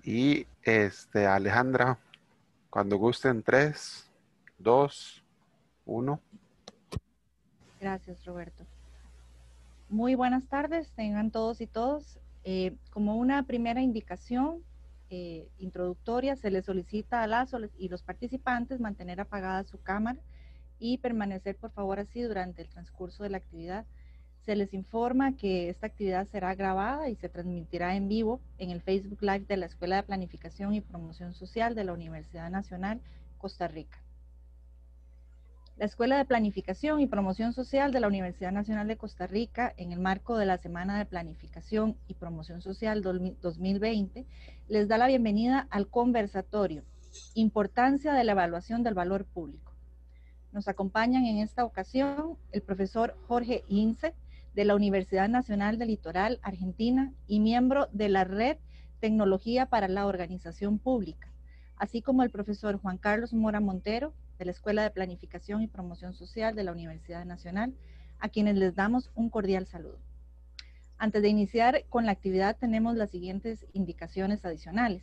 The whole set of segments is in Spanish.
Y Alejandra, cuando gusten, 3, 2, 1. Gracias, Roberto. Muy buenas tardes, tengan todos y todos. Como una primera indicación introductoria, se les solicita a las y los participantes mantener apagada su cámara y permanecer, por favor, así durante el transcurso de la actividad. Se les informa que esta actividad será grabada y se transmitirá en vivo en el Facebook Live de la Escuela de Planificación y Promoción Social de la Universidad Nacional Costa Rica. La Escuela de Planificación y Promoción Social de la Universidad Nacional de Costa Rica, en el marco de la Semana de Planificación y Promoción Social 2020, les da la bienvenida al conversatorio Importancia de la Evaluación del Valor Público. Nos acompañan en esta ocasión el profesor Jorge Hinze, de la Universidad Nacional del Litoral, Argentina, y miembro de la Red Tecnología para la Organización Pública, así como el profesor Juan Carlos Mora Montero, de la Escuela de Planificación y Promoción Social de la Universidad Nacional, a quienes les damos un cordial saludo. Antes de iniciar con la actividad, tenemos las siguientes indicaciones adicionales.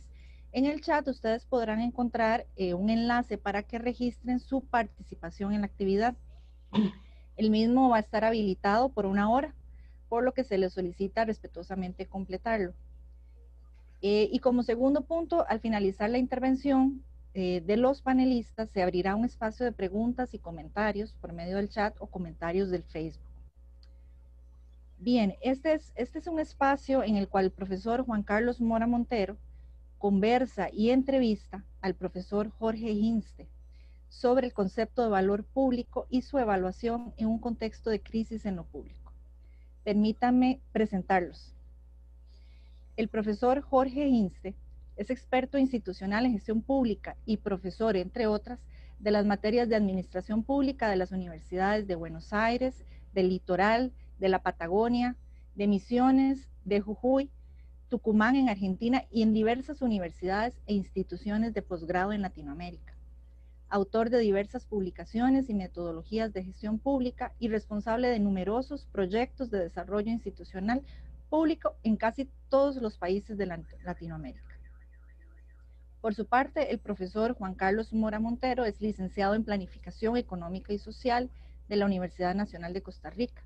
En el chat ustedes podrán encontrar un enlace para que registren su participación en la actividad. El mismo va a estar habilitado por 1 hora, por lo que se les solicita respetuosamente completarlo. Y como segundo punto, al finalizar la intervención de los panelistas, se abrirá un espacio de preguntas y comentarios por medio del chat o comentarios del Facebook. Bien, este es un espacio en el cual el profesor Juan Carlos Mora Montero conversa y entrevista al profesor Jorge Hinze sobre el concepto de valor público y su evaluación en un contexto de crisis en lo público. Permítanme presentarlos. El profesor Jorge Hinze es experto institucional en gestión pública y profesor, entre otras, de las materias de administración pública de las universidades de Buenos Aires, del Litoral, de la Patagonia, de Misiones, de Jujuy, Tucumán en Argentina y en diversas universidades e instituciones de posgrado en Latinoamérica. Autor de diversas publicaciones y metodologías de gestión pública y responsable de numerosos proyectos de desarrollo institucional público en casi todos los países de Latinoamérica. Por su parte, el profesor Juan Carlos Mora Montero es licenciado en Planificación Económica y Social de la Universidad Nacional de Costa Rica,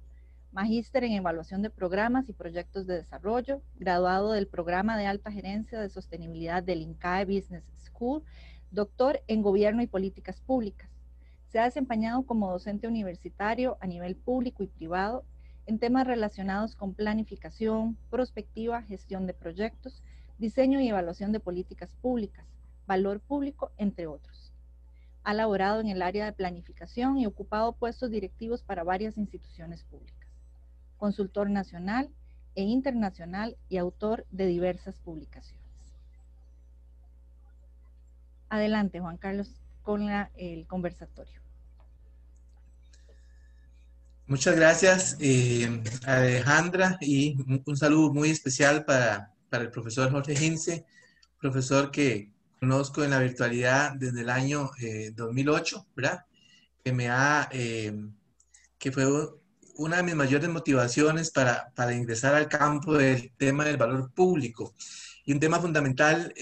magíster en Evaluación de Programas y Proyectos de Desarrollo, graduado del Programa de Alta Gerencia de Sostenibilidad del INCAE Business School, doctor en Gobierno y Políticas Públicas. Se ha desempeñado como docente universitario a nivel público y privado en temas relacionados con planificación, prospectiva, gestión de proyectos, diseño y evaluación de políticas públicas, valor público, entre otros. Ha laborado en el área de planificación y ocupado puestos directivos para varias instituciones públicas. Consultor nacional e internacional y autor de diversas publicaciones. Adelante, Juan Carlos, con el conversatorio. Muchas gracias, Alejandra, y un saludo muy especial para el profesor Jorge Hinze, profesor que conozco en la virtualidad desde el año 2008, ¿verdad? Que fue una de mis mayores motivaciones para ingresar al campo del tema del valor público. Y un tema fundamental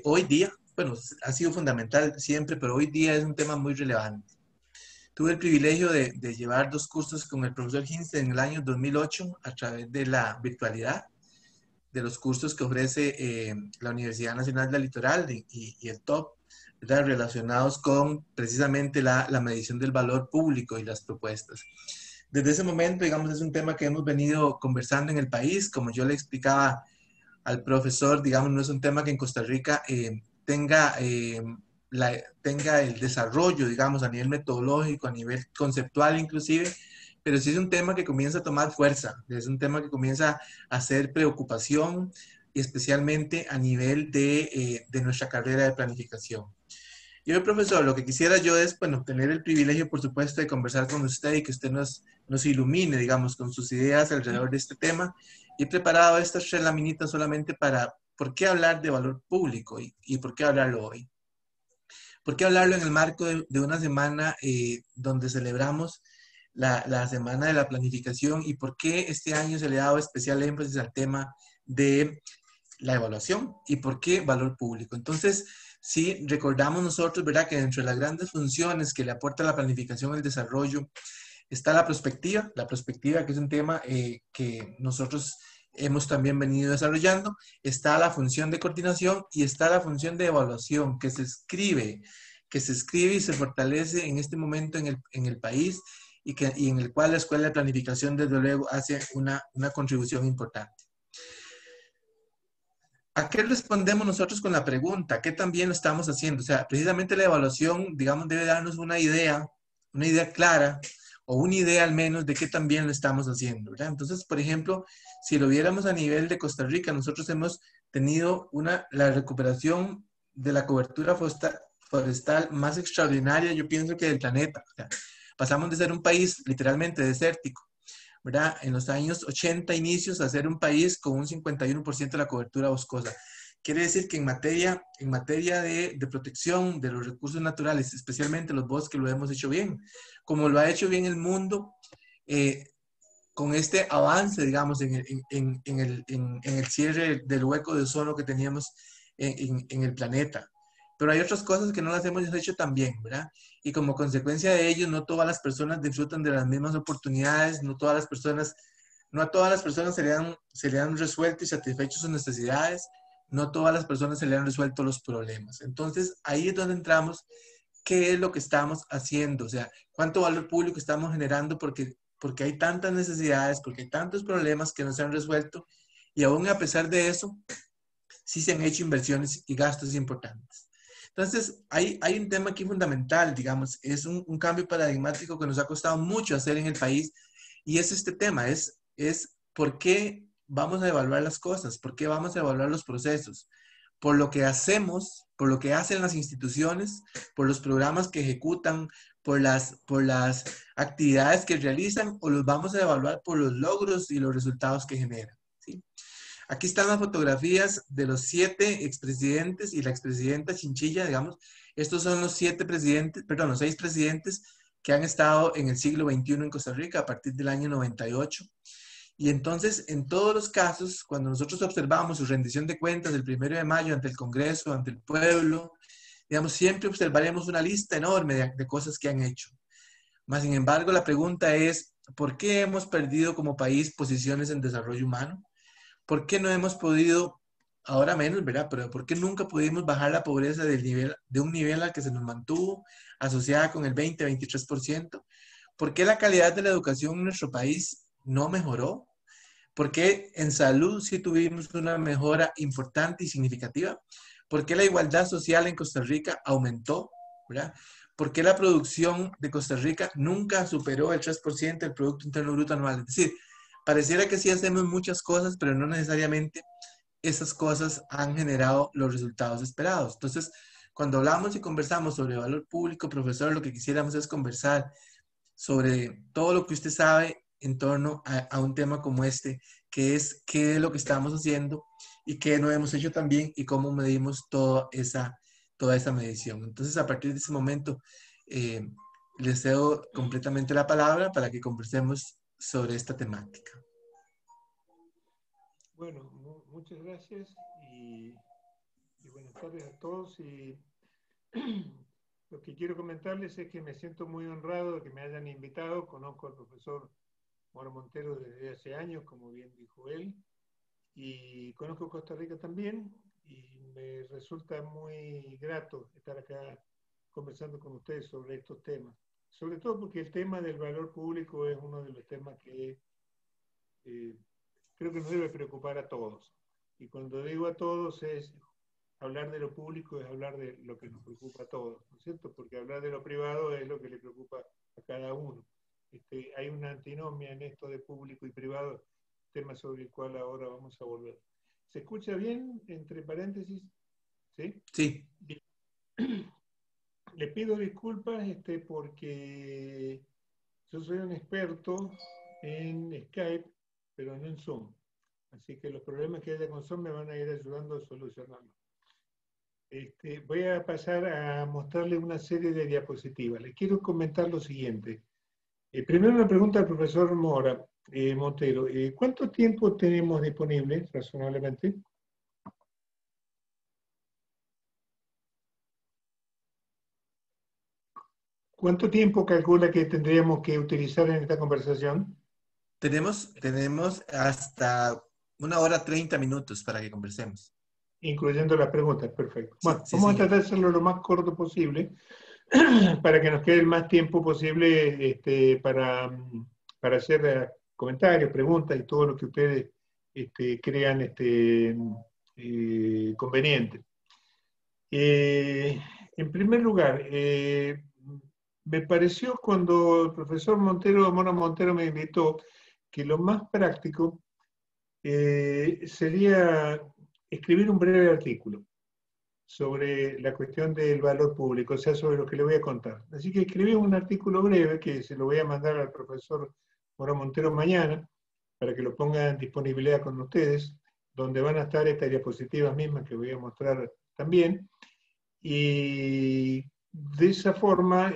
hoy día, bueno, ha sido fundamental siempre, pero hoy día es un tema muy relevante. Tuve el privilegio de llevar 2 cursos con el profesor Hinze en el año 2008 a través de la virtualidad, de los cursos que ofrece la Universidad Nacional del Litoral y el TOP, ¿verdad? Relacionados con precisamente la medición del valor público y las propuestas. Desde ese momento, digamos, es un tema que hemos venido conversando en el país. Como yo le explicaba al profesor, digamos, no es un tema que en Costa Rica tenga el desarrollo, digamos, a nivel metodológico, a nivel conceptual inclusive, pero sí es un tema que comienza a tomar fuerza, es un tema que comienza a ser preocupación, especialmente a nivel de nuestra carrera de planificación. Y hoy, profesor, lo que quisiera yo es, bueno, tener el privilegio, por supuesto, de conversar con usted y que usted nos ilumine, digamos, con sus ideas alrededor de este tema. Y he preparado estas 3 laminitas solamente para, ¿por qué hablar de valor público y por qué hablarlo hoy? ¿Por qué hablarlo en el marco de una semana donde celebramos la Semana de la Planificación y por qué este año se le ha dado especial énfasis al tema de la evaluación. ¿Y por qué valor público? Entonces, sí, recordamos nosotros, ¿verdad?, que dentro de las grandes funciones que le aporta la planificación al desarrollo está la perspectiva que es un tema que nosotros hemos también venido desarrollando, está la función de coordinación y está la función de evaluación que se escribe y se fortalece en este momento en el país y en el cual la Escuela de Planificación, desde luego, hace una contribución importante. ¿A qué respondemos nosotros con la pregunta? ¿Qué también lo estamos haciendo? O sea, precisamente la evaluación, digamos, debe darnos una idea clara, o una idea al menos de qué también lo estamos haciendo, ¿verdad? Entonces, por ejemplo, si lo viéramos a nivel de Costa Rica, nosotros hemos tenido la recuperación de la cobertura forestal más extraordinaria, yo pienso, que del planeta. O sea, pasamos de ser un país literalmente desértico, ¿verdad?, en los años 80 inicios, a ser un país con un 51% de la cobertura boscosa. Quiere decir que en materia de protección de los recursos naturales, especialmente los bosques, lo hemos hecho bien, como lo ha hecho bien el mundo, con este avance, digamos, en el cierre del hueco de ozono que teníamos en el planeta. Pero hay otras cosas que no las hemos hecho tan bien, ¿verdad? Y como consecuencia de ello, no todas las personas disfrutan de las mismas oportunidades, no a todas las personas se le han resuelto y satisfecho sus necesidades, no a todas las personas se le han resuelto los problemas. Entonces, ahí es donde entramos, qué es lo que estamos haciendo, o sea, cuánto valor público estamos generando porque hay tantas necesidades, porque hay tantos problemas que no se han resuelto, y aún a pesar de eso, sí se han hecho inversiones y gastos importantes. Entonces, hay un tema aquí fundamental, digamos, es un cambio paradigmático que nos ha costado mucho hacer en el país, y es este tema, es por qué vamos a evaluar las cosas, por qué vamos a evaluar los procesos, por lo que hacemos, por lo que hacen las instituciones, por los programas que ejecutan, por las actividades que realizan, o los vamos a evaluar por los logros y los resultados que generan, ¿sí? Aquí están las fotografías de los 7 expresidentes y la expresidenta Chinchilla, digamos. Estos son los 6 presidentes que han estado en el siglo XXI en Costa Rica a partir del año 98. Y entonces, en todos los casos, cuando nosotros observamos su rendición de cuentas del 1 de mayo ante el Congreso, ante el pueblo, digamos, siempre observaremos una lista enorme de cosas que han hecho. Más sin embargo, la pregunta es, ¿por qué hemos perdido como país posiciones en desarrollo humano? ¿Por qué no hemos podido, ahora menos, ¿verdad? Pero ¿por qué nunca pudimos bajar la pobreza de un nivel al que se nos mantuvo, asociada con el 20-23%? ¿Por qué la calidad de la educación en nuestro país no mejoró? ¿Por qué en salud sí tuvimos una mejora importante y significativa? ¿Por qué la igualdad social en Costa Rica aumentó? ¿Verdad? ¿Por qué la producción de Costa Rica nunca superó el 3% del Producto Interno Bruto anual? Es decir, pareciera que sí hacemos muchas cosas, pero no necesariamente esas cosas han generado los resultados esperados. Entonces, cuando hablamos y conversamos sobre valor público, profesor, lo que quisiéramos es conversar sobre todo lo que usted sabe en torno a un tema como este, que es qué es lo que estamos haciendo y qué no hemos hecho también y cómo medimos toda esa medición. Entonces, a partir de ese momento, les cedo completamente la palabra para que conversemos sobre esta temática. Bueno, muchas gracias y buenas tardes a todos. Y lo que quiero comentarles es que me siento muy honrado de que me hayan invitado. Conozco al profesor Mora Montero desde hace años, como bien dijo él, y conozco Costa Rica también, y me resulta muy grato estar acá conversando con ustedes sobre estos temas. Sobre todo porque el tema del valor público es uno de los temas que creo que nos debe preocupar a todos. Y cuando digo a todos es hablar de lo público, es hablar de lo que nos preocupa a todos, ¿no es cierto? Porque hablar de lo privado es lo que le preocupa a cada uno. Hay una antinomia en esto de público y privado, tema sobre el cual ahora vamos a volver. ¿Se escucha bien, entre paréntesis? ¿Sí? Sí. Bien. Le pido disculpas porque yo soy un experto en Skype, pero no en Zoom. Así que los problemas que haya con Zoom me van a ir ayudando a solucionarlos. Voy a pasar a mostrarles una serie de diapositivas. Les quiero comentar lo siguiente. Primero una pregunta al profesor Montero. ¿Cuánto tiempo tenemos disponible, razonablemente? ¿Cuánto tiempo calcula que tendríamos que utilizar en esta conversación? Tenemos hasta 1 hora 30 minutos para que conversemos. Incluyendo las preguntas, perfecto. Sí, Bueno, sí, vamos a señor. tratar de hacerlo lo más corto posible para que nos quede el más tiempo posible para hacer comentarios, preguntas y todo lo que ustedes crean conveniente. En primer lugar, me pareció cuando el profesor Mora Montero me invitó que lo más práctico sería escribir un breve artículo sobre la cuestión del valor público, o sea, sobre lo que le voy a contar. Así que escribí un artículo breve que se lo voy a mandar al profesor Mora Montero mañana para que lo ponga en disponibilidad con ustedes, donde van a estar estas diapositivas mismas que voy a mostrar también. Y de esa forma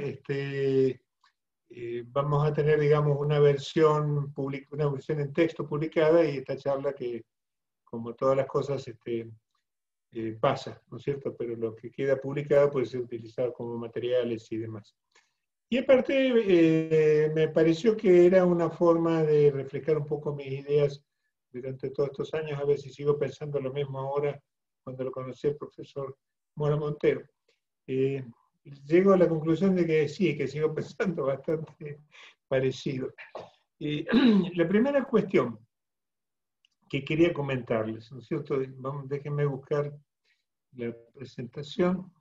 vamos a tener, digamos, una versión en texto publicada y esta charla que, como todas las cosas, pasa, ¿no es cierto? Pero lo que queda publicado puede ser utilizado como materiales y demás. Y aparte, me pareció que era una forma de reflejar un poco mis ideas durante todos estos años, a ver si sigo pensando lo mismo ahora cuando lo conocí al profesor Mora Montero. Llego a la conclusión de que sí, que sigo pensando bastante parecido. La primera cuestión que quería comentarles, ¿no es cierto? Déjenme buscar la presentación.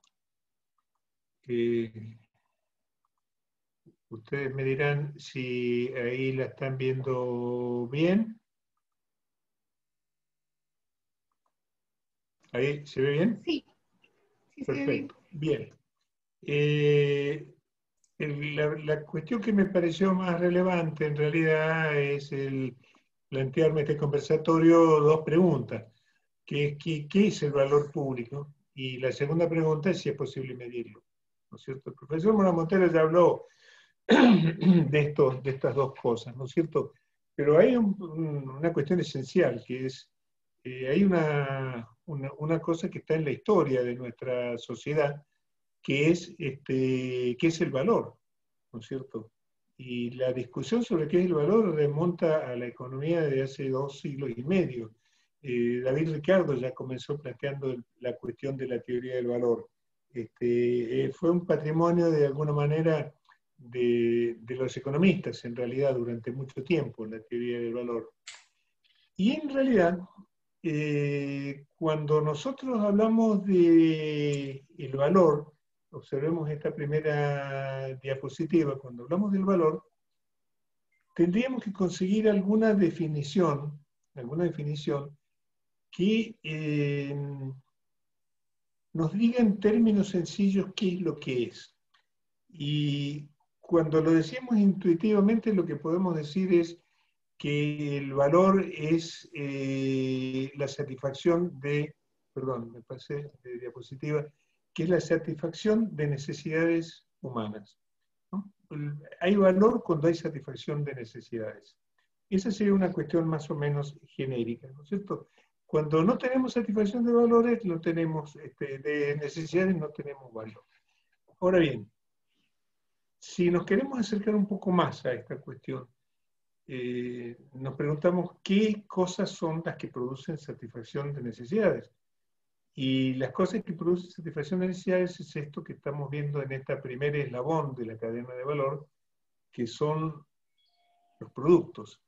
Ustedes me dirán si ahí la están viendo bien. ¿Ahí se ve bien? Sí, sí se ve bien. Perfecto, bien. La cuestión que me pareció más relevante en realidad es el plantearme este conversatorio dos preguntas, que es ¿qué es el valor público? Y la segunda pregunta es si es posible medirlo, ¿no es cierto? El profesor Mora Montero ya habló de estas dos cosas, ¿no es cierto? Pero hay una cuestión esencial, que es, hay una cosa que está en la historia de nuestra sociedad, que es el valor, ¿no es cierto? Y la discusión sobre qué es el valor remonta a la economía de hace 2 siglos y medio. David Ricardo ya comenzó planteando la cuestión de la teoría del valor. Fue un patrimonio de alguna manera de los economistas, en realidad, durante mucho tiempo, la teoría del valor. Y en realidad, cuando nosotros hablamos de el valor, observemos esta primera diapositiva, cuando hablamos del valor, tendríamos que conseguir alguna definición que nos diga en términos sencillos qué es lo que es. Y cuando lo decimos intuitivamente, lo que podemos decir es que el valor es la satisfacción de, perdón, me pasé de diapositiva, que es la satisfacción de necesidades humanas, ¿no? Hay valor cuando hay satisfacción de necesidades. Esa sería una cuestión más o menos genérica, ¿no es cierto? Cuando no tenemos satisfacción de valores, no tenemos, de necesidades, no tenemos valor. Ahora bien, si nos queremos acercar un poco más a esta cuestión, nos preguntamos qué cosas son las que producen satisfacción de necesidades. Y las cosas que producen satisfacción de necesidades es esto que estamos viendo en esta primer eslabón de la cadena de valor, que son los productos.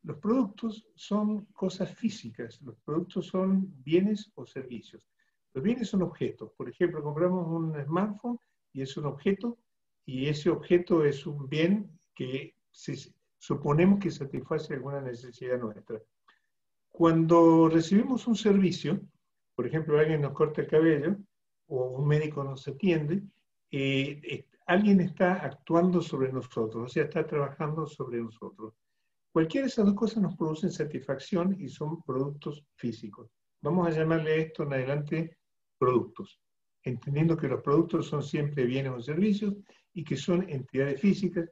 Los productos son cosas físicas, los productos son bienes o servicios. Los bienes son objetos. Por ejemplo, compramos un smartphone y es un objeto, y ese objeto es un bien que suponemos que satisface alguna necesidad nuestra. Cuando recibimos un servicio, por ejemplo, alguien nos corta el cabello o un médico nos atiende, alguien está actuando sobre nosotros, o sea, está trabajando sobre nosotros. Cualquiera de esas dos cosas nos producen satisfacción y son productos físicos. Vamos a llamarle esto en adelante productos, entendiendo que los productos son siempre bienes o servicios y que son entidades físicas.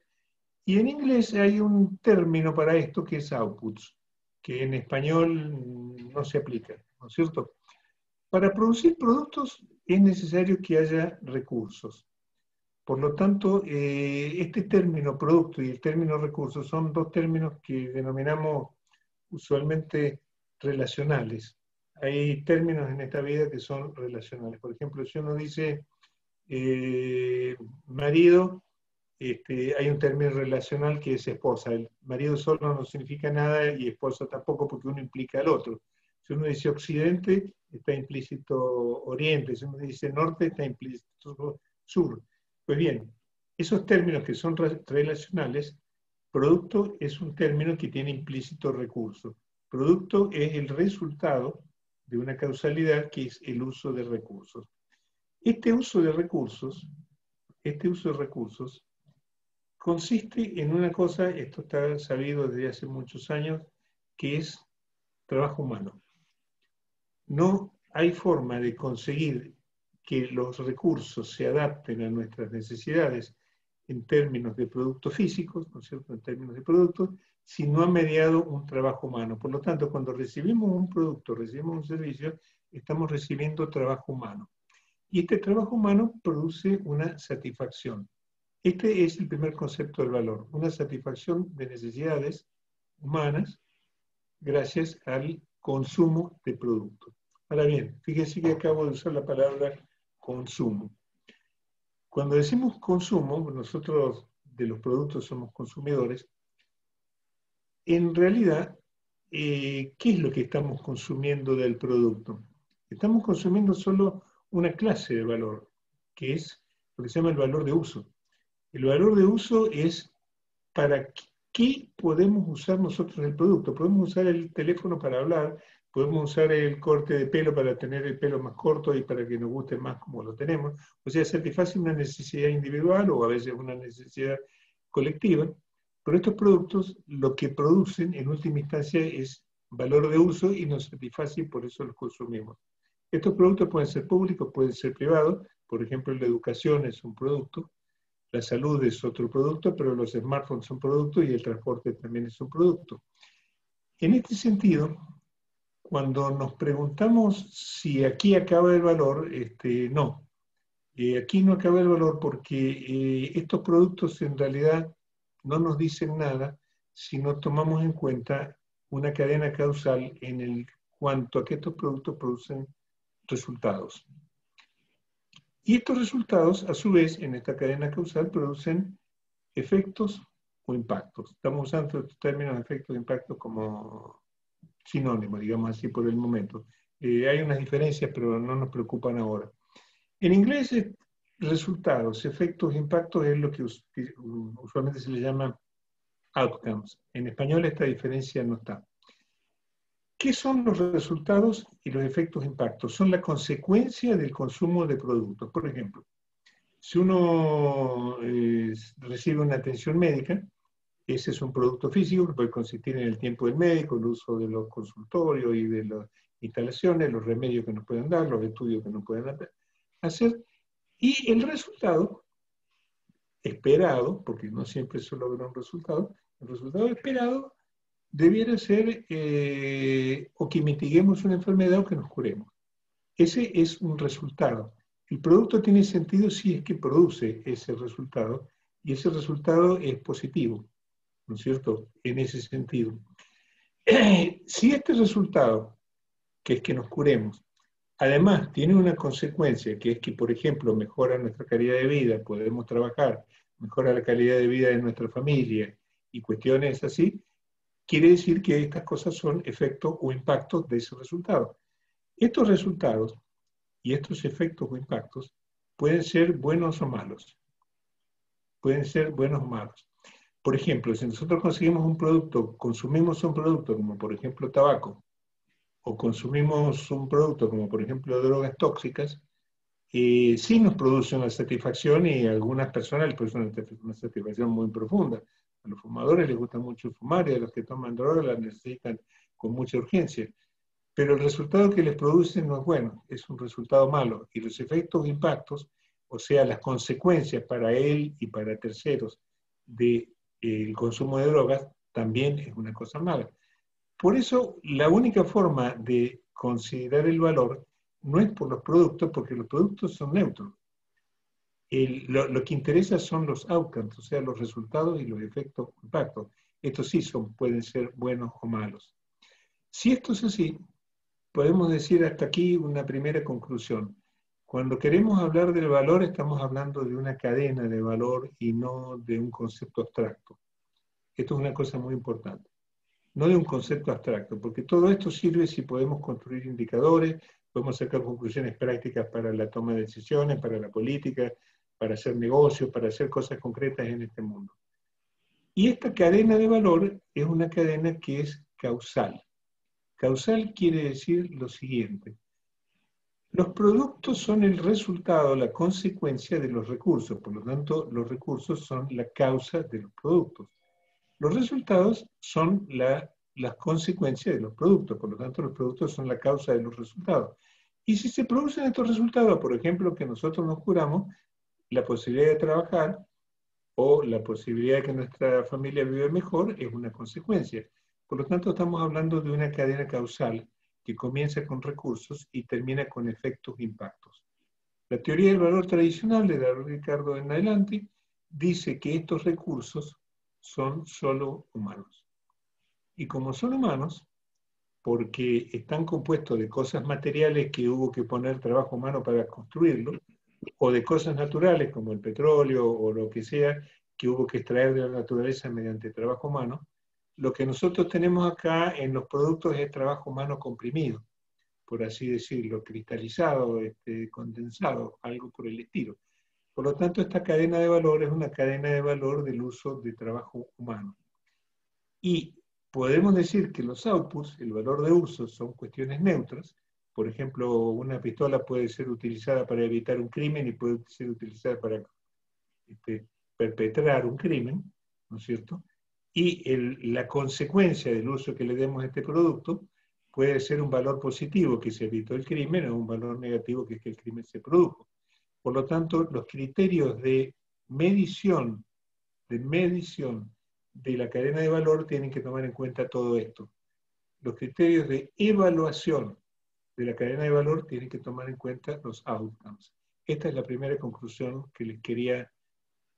Y en inglés hay un término para esto que es outputs, que en español no se aplica, ¿no es cierto? Para producir productos es necesario que haya recursos. Por lo tanto, este término producto y el término recurso son dos términos que denominamos usualmente relacionales. Hay términos en esta vida que son relacionales. Por ejemplo, si uno dice marido, hay un término relacional que es esposa. El marido solo no significa nada y esposa tampoco, porque uno implica al otro. Si uno dice occidente, está implícito oriente. Si uno dice norte, está implícito sur. Pues bien, esos términos que son relacionales, producto es un término que tiene implícito recurso. Producto es el resultado de una causalidad que es el uso de recursos. Este uso de recursos consiste en una cosa, esto está sabido desde hace muchos años, que es trabajo humano. No hay forma de conseguir que los recursos se adapten a nuestras necesidades en términos de productos físicos, ¿no es cierto?, en términos de productos, si no ha mediado un trabajo humano. Por lo tanto, cuando recibimos un producto, recibimos un servicio, estamos recibiendo trabajo humano. Y este trabajo humano produce una satisfacción. Este es el primer concepto del valor, una satisfacción de necesidades humanas gracias al consumo de productos. Ahora bien, fíjense que acabo de usar la palabra consumo. Cuando decimos consumo, nosotros de los productos somos consumidores, en realidad, ¿qué es lo que estamos consumiendo del producto? Estamos consumiendo solo una clase de valor, que es lo que se llama el valor de uso. El valor de uso es para qué podemos usar nosotros el producto. Podemos usar el teléfono para hablar, podemos usar el corte de pelo para tener el pelo más corto y para que nos guste más como lo tenemos. O sea, satisface una necesidad individual o a veces una necesidad colectiva. Pero estos productos lo que producen en última instancia es valor de uso y nos satisface y por eso los consumimos. Estos productos pueden ser públicos, pueden ser privados. Por ejemplo, la educación es un producto. La salud es otro producto, pero los smartphones son productos y el transporte también es un producto. En este sentido, cuando nos preguntamos si aquí acaba el valor, no. Aquí no acaba el valor porque estos productos en realidad no nos dicen nada si no tomamos en cuenta una cadena causal en cuanto a que estos productos producen resultados. Y estos resultados, a su vez, en esta cadena causal, producen efectos o impactos. Estamos usando estos términos de efectos e impactos como sinónimos, digamos así, por el momento. Hay unas diferencias, pero no nos preocupan ahora. En inglés, resultados, efectos e impactos es lo que usualmente se le llama outcomes. En español esta diferencia no está. ¿Qué son los resultados y los efectos e impactos? Son la consecuencia del consumo de productos. Por ejemplo, si uno recibe una atención médica, ese es un producto físico que puede consistir en el tiempo del médico, el uso de los consultorios y de las instalaciones, los remedios que nos pueden dar, los estudios que nos pueden hacer. Y el resultado esperado, porque no siempre se logra un resultado, el resultado esperado debiera ser o que mitiguemos una enfermedad o que nos curemos. Ese es un resultado. El producto tiene sentido si es que produce ese resultado, y ese resultado es positivo, ¿no es cierto? En ese sentido. Si este resultado, que es que nos curemos, además tiene una consecuencia, que es que, por ejemplo, mejora nuestra calidad de vida, podemos trabajar, mejora la calidad de vida de nuestra familia, y cuestiones así, quiere decir que estas cosas son efectos o impactos de ese resultado. Estos resultados y estos efectos o impactos pueden ser buenos o malos. Pueden ser buenos o malos. Por ejemplo, si nosotros conseguimos un producto, consumimos un producto como por ejemplo tabaco, o consumimos un producto como por ejemplo drogas tóxicas, sí nos produce una satisfacción y a algunas personas les produce una satisfacción muy profunda. A los fumadores les gusta mucho fumar y a los que toman drogas la necesitan con mucha urgencia. Pero el resultado que les produce no es bueno, es un resultado malo. Y los efectos e impactos, o sea, las consecuencias para él y para terceros del consumo de drogas, también es una cosa mala. Por eso, la única forma de considerar el valor no es por los productos, porque los productos son neutros. lo que interesa son los outcomes, o sea, los resultados y los efectos impactos. Estos sí pueden ser buenos o malos. Si esto es así, podemos decir hasta aquí una primera conclusión. Cuando queremos hablar del valor, estamos hablando de una cadena de valor y no de un concepto abstracto. Esto es una cosa muy importante. No de un concepto abstracto, porque todo esto sirve si podemos construir indicadores, podemos sacar conclusiones prácticas para la toma de decisiones, para la política, para hacer negocios, para hacer cosas concretas en este mundo. Y esta cadena de valor es una cadena que es causal. Causal quiere decir lo siguiente. Los productos son el resultado, la consecuencia de los recursos, por lo tanto, los recursos son la causa de los productos. Los resultados son las consecuencias de los productos, por lo tanto, los productos son la causa de los resultados. Y si se producen estos resultados, por ejemplo, que nosotros nos curamos, la posibilidad de trabajar o la posibilidad de que nuestra familia viva mejor es una consecuencia. Por lo tanto, estamos hablando de una cadena causal que comienza con recursos y termina con efectos e impactos. La teoría del valor tradicional, de David Ricardo en adelante, dice que estos recursos son solo humanos. Y como son humanos, porque están compuestos de cosas materiales que hubo que poner trabajo humano para construirlo, o de cosas naturales como el petróleo o lo que sea, que hubo que extraer de la naturaleza mediante trabajo humano, lo que nosotros tenemos acá en los productos es trabajo humano comprimido, por así decirlo, cristalizado, condensado, algo por el estilo. Por lo tanto, esta cadena de valor es una cadena de valor del uso de trabajo humano. Y podemos decir que los outputs, el valor de uso, son cuestiones neutras. Por ejemplo, una pistola puede ser utilizada para evitar un crimen y puede ser utilizada para perpetrar un crimen, ¿no es cierto? Y la consecuencia del uso que le demos a este producto puede ser un valor positivo, que se evitó el crimen, o un valor negativo, que es que el crimen se produjo. Por lo tanto, los criterios de medición de la cadena de valor tienen que tomar en cuenta todo esto. Los criterios de evaluación de la cadena de valor tienen que tomar en cuenta los outcomes. Esta es la primera conclusión que les quería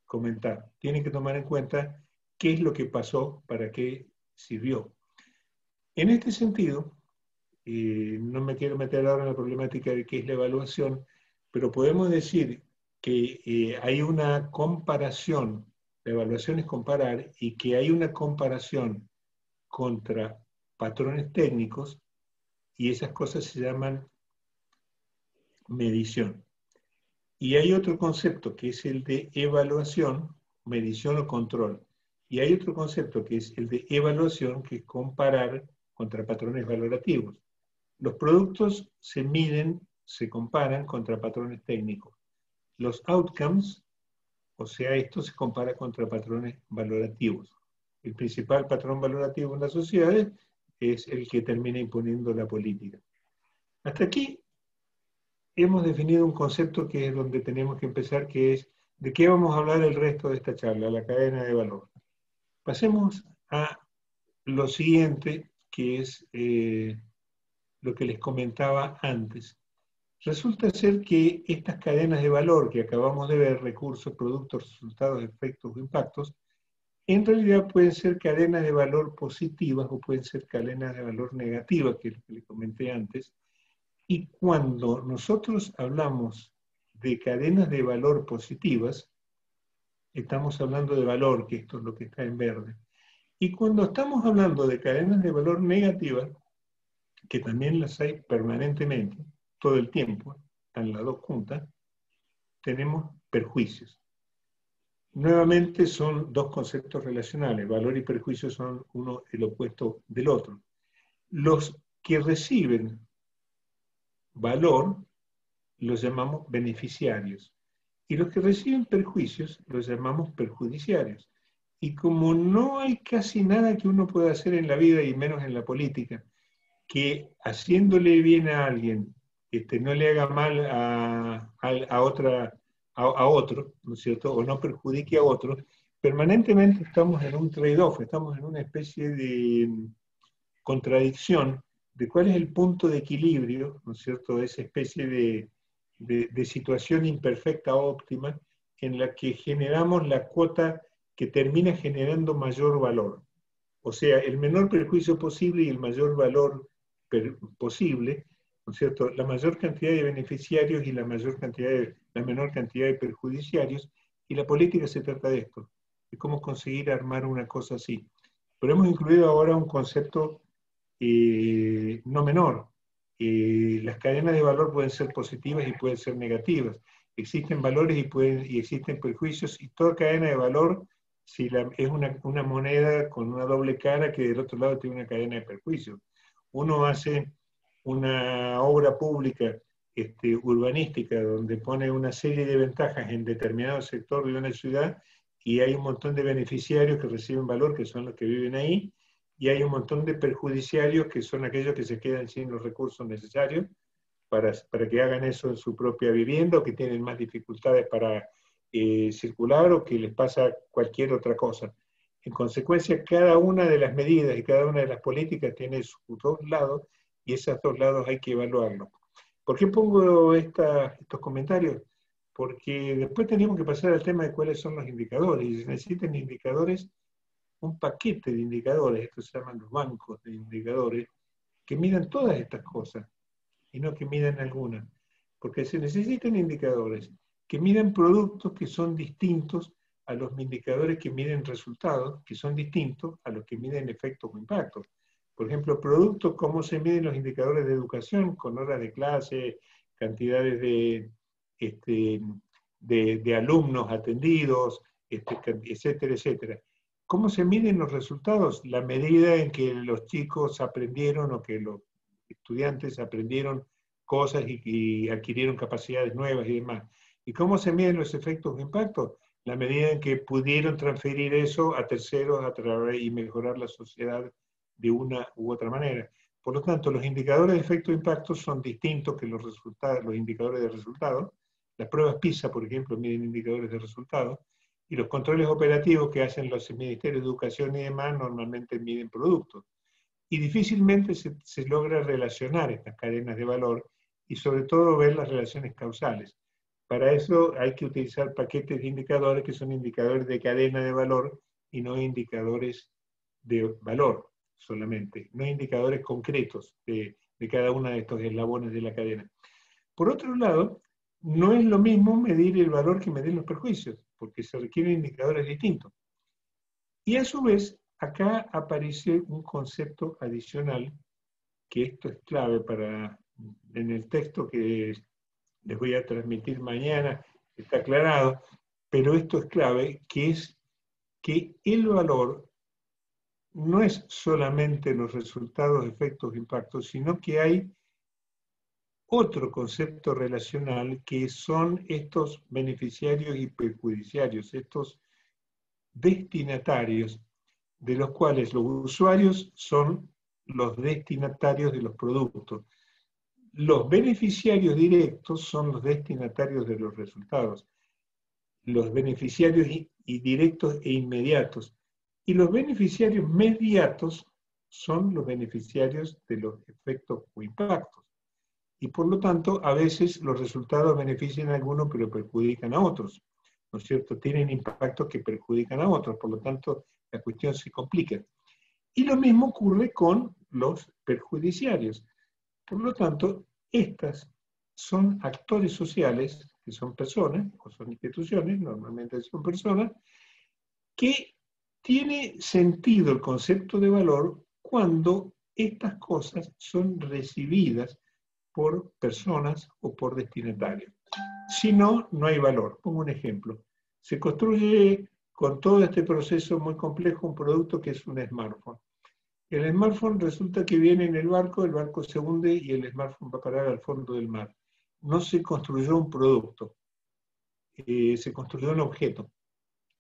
comentar. Tienen que tomar en cuenta qué es lo que pasó, para qué sirvió. En este sentido, no me quiero meter ahora en la problemática de qué es la evaluación, pero podemos decir que hay una comparación. La evaluación es comparar, y que hay una comparación contra patrones técnicos, y esas cosas se llaman medición. Y hay otro concepto que es el de evaluación, medición o control. Y hay otro concepto que es el de evaluación, que es comparar contra patrones valorativos. Los productos se miden, se comparan contra patrones técnicos. Los outcomes, o sea, esto se compara contra patrones valorativos. El principal patrón valorativo en las sociedades es el que termina imponiendo la política. Hasta aquí hemos definido un concepto que es donde tenemos que empezar, que es de qué vamos a hablar el resto de esta charla, la cadena de valor. Pasemos a lo siguiente, que es lo que les comentaba antes. Resulta ser que estas cadenas de valor que acabamos de ver, recursos, productos, resultados, efectos o impactos, en realidad pueden ser cadenas de valor positivas o pueden ser cadenas de valor negativas, que es lo que les comenté antes. Y cuando nosotros hablamos de cadenas de valor positivas, estamos hablando de valor, que esto es lo que está en verde. Y cuando estamos hablando de cadenas de valor negativas, que también las hay permanentemente, todo el tiempo, están las dos juntas, tenemos perjuicios. Nuevamente son dos conceptos relacionales, valor y perjuicio son uno el opuesto del otro. Los que reciben valor los llamamos beneficiarios, y los que reciben perjuicios los llamamos perjudiciarios. Y como no hay casi nada que uno pueda hacer en la vida, y menos en la política, que haciéndole bien a alguien no le haga mal a otro, ¿no es cierto? O no perjudique a otro, permanentemente estamos en un trade-off, estamos en una especie de contradicción de cuál es el punto de equilibrio, ¿no es cierto?, de esa especie de situación imperfecta óptima en la que generamos la cuota que termina generando mayor valor. O sea, el menor perjuicio posible y el mayor valor posible, ¿no es cierto? La mayor cantidad de beneficiarios y la menor cantidad de perjudiciarios, y la política se trata de esto, de cómo conseguir armar una cosa así. Pero hemos incluido ahora un concepto no menor. Las cadenas de valor pueden ser positivas y pueden ser negativas. Existen valores y existen perjuicios, y toda cadena de valor es una moneda con una doble cara que del otro lado tiene una cadena de perjuicios. Uno hace una obra pública urbanística donde pone una serie de ventajas en determinado sector de una ciudad, y hay un montón de beneficiarios que reciben valor, que son los que viven ahí, y hay un montón de perjudiciarios que son aquellos que se quedan sin los recursos necesarios para que hagan eso en su propia vivienda, o que tienen más dificultades para circular, o que les pasa cualquier otra cosa. En consecuencia, cada una de las medidas y cada una de las políticas tiene sus dos lados, y esos dos lados hay que evaluarlos. ¿Por qué pongo estos comentarios? Porque después tenemos que pasar al tema de cuáles son los indicadores, y se necesitan indicadores, un paquete de indicadores, estos se llaman los bancos de indicadores, que midan todas estas cosas, y no que midan algunas. Porque se necesitan indicadores que midan productos que son distintos a los indicadores que miden resultados, que son distintos a los que miden efectos o impactos. Por ejemplo, productos, cómo se miden los indicadores de educación, con horas de clase, cantidades de alumnos atendidos, etcétera, etcétera. ¿Cómo se miden los resultados? La medida en que los chicos aprendieron, o que los estudiantes aprendieron cosas y adquirieron capacidades nuevas y demás. ¿Y cómo se miden los efectos de impacto? La medida en que pudieron transferir eso a terceros a través y mejorar la sociedad de una u otra manera. Por lo tanto, los indicadores de efecto de impacto son distintos que los indicadores de resultados. Las pruebas PISA, por ejemplo, miden indicadores de resultados, y los controles operativos que hacen los ministerios de educación y demás normalmente miden productos. Y difícilmente se logra relacionar estas cadenas de valor, y sobre todo ver las relaciones causales. Para eso hay que utilizar paquetes de indicadores que son indicadores de cadena de valor y no indicadores de valor solamente, no indicadores concretos de cada uno de estos eslabones de la cadena. Por otro lado, no es lo mismo medir el valor que medir los perjuicios, porque se requieren indicadores distintos. Y a su vez, acá aparece un concepto adicional, que esto es clave en el texto que les voy a transmitir mañana, está aclarado, pero esto es clave, que es que el valor no es solamente los resultados, efectos, impactos, sino que hay otro concepto relacional, que son estos beneficiarios y perjudiciarios, estos destinatarios, de los cuales los usuarios son los destinatarios de los productos. Los beneficiarios directos son los destinatarios de los resultados. Los beneficiarios directos e inmediatos. Y los beneficiarios mediatos son los beneficiarios de los efectos o impactos. Y por lo tanto, a veces los resultados benefician a algunos, pero perjudican a otros. ¿No es cierto? Tienen impactos que perjudican a otros, por lo tanto, la cuestión se complica. Y lo mismo ocurre con los perjudiciarios. Por lo tanto, estas son actores sociales, que son personas, o son instituciones, normalmente son personas, que tiene sentido el concepto de valor cuando estas cosas son recibidas por personas o por destinatarios. Si no, no hay valor. Pongo un ejemplo. Se construye con todo este proceso muy complejo un producto que es un smartphone. El smartphone resulta que viene en el barco se hunde y el smartphone va a parar al fondo del mar. No se construyó un producto, se construyó un objeto.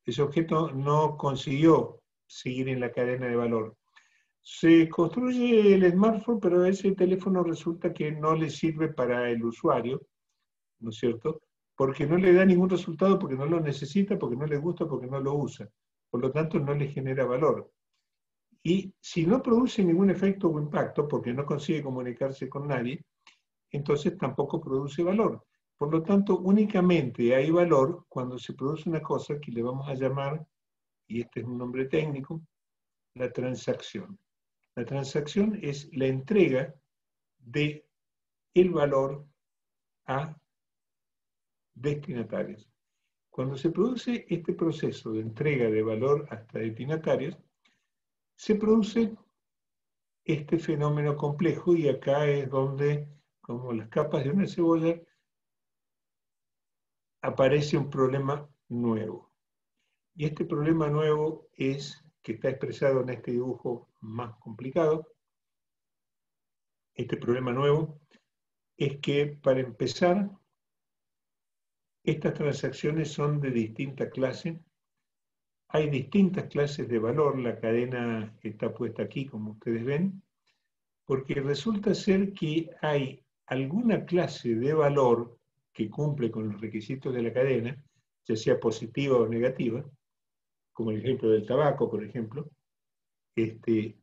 Ese objeto no consiguió seguir en la cadena de valor. Se construye el smartphone, pero ese teléfono resulta que no le sirve para el usuario, ¿no es cierto? Porque no le da ningún resultado, porque no lo necesita, porque no le gusta, porque no lo usa. Por lo tanto, no le genera valor. Y si no produce ningún efecto o impacto, porque no consigue comunicarse con nadie, entonces tampoco produce valor. Por lo tanto, únicamente hay valor cuando se produce una cosa que le vamos a llamar, y este es un nombre técnico, la transacción. La transacción es la entrega de el valor a destinatarios. Cuando se produce este proceso de entrega de valor hasta destinatarios, se produce este fenómeno complejo, y acá es donde, como las capas de una cebolla, aparece un problema nuevo. Y este problema nuevo es, que está expresado en este dibujo más complicado, este problema nuevo es que, para empezar, estas transacciones son de distinta clase. Hay distintas clases de valor, la cadena está puesta aquí, como ustedes ven, porque resulta ser que hay alguna clase de valor que cumple con los requisitos de la cadena, ya sea positiva o negativa, como el ejemplo del tabaco, por ejemplo,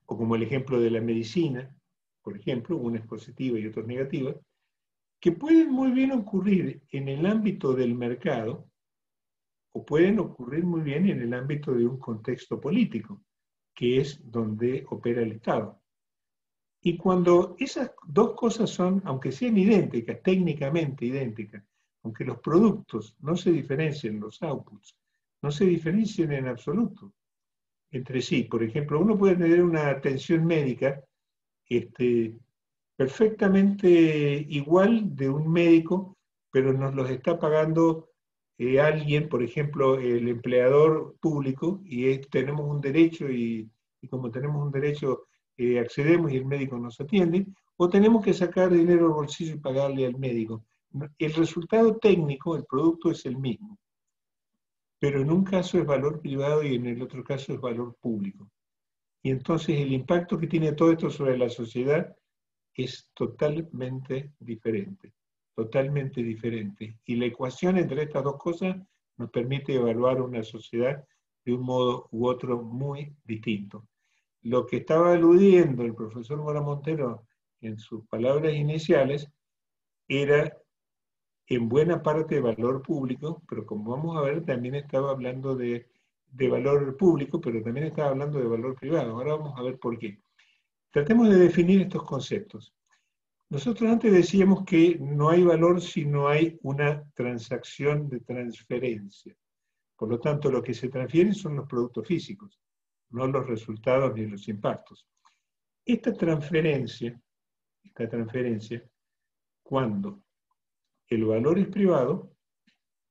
o como el ejemplo de la medicina, por ejemplo, una es positiva y otra es negativa, que pueden muy bien ocurrir en el ámbito del mercado, o pueden ocurrir muy bien en el ámbito de un contexto político, que es donde opera el Estado. Y cuando esas dos cosas son, aunque sean idénticas, técnicamente idénticas, aunque los productos no se diferencien, los outputs, no se diferencien en absoluto entre sí. Por ejemplo, uno puede tener una atención médica perfectamente igual de un médico, pero nos los está pagando alguien, por ejemplo, el empleador público, y tenemos un derecho, y como tenemos un derecho, accedemos y el médico nos atiende, o tenemos que sacar dinero del bolsillo y pagarle al médico. El resultado técnico, el producto es el mismo, pero en un caso es valor privado y en el otro caso es valor público. Y entonces el impacto que tiene todo esto sobre la sociedad es totalmente diferente, totalmente diferente. Y la ecuación entre estas dos cosas nos permite evaluar una sociedad de un modo u otro muy distinto. Lo que estaba aludiendo el profesor Mora Montero en sus palabras iniciales era en buena parte de valor público, pero como vamos a ver, también estaba hablando de valor público, pero también estaba hablando de valor privado. Ahora vamos a ver por qué. Tratemos de definir estos conceptos. Nosotros antes decíamos que no hay valor si no hay una transacción de transferencia. Por lo tanto, lo que se transfieren son los productos físicos, no los resultados ni los impactos. Esta transferencia, cuando el valor es privado,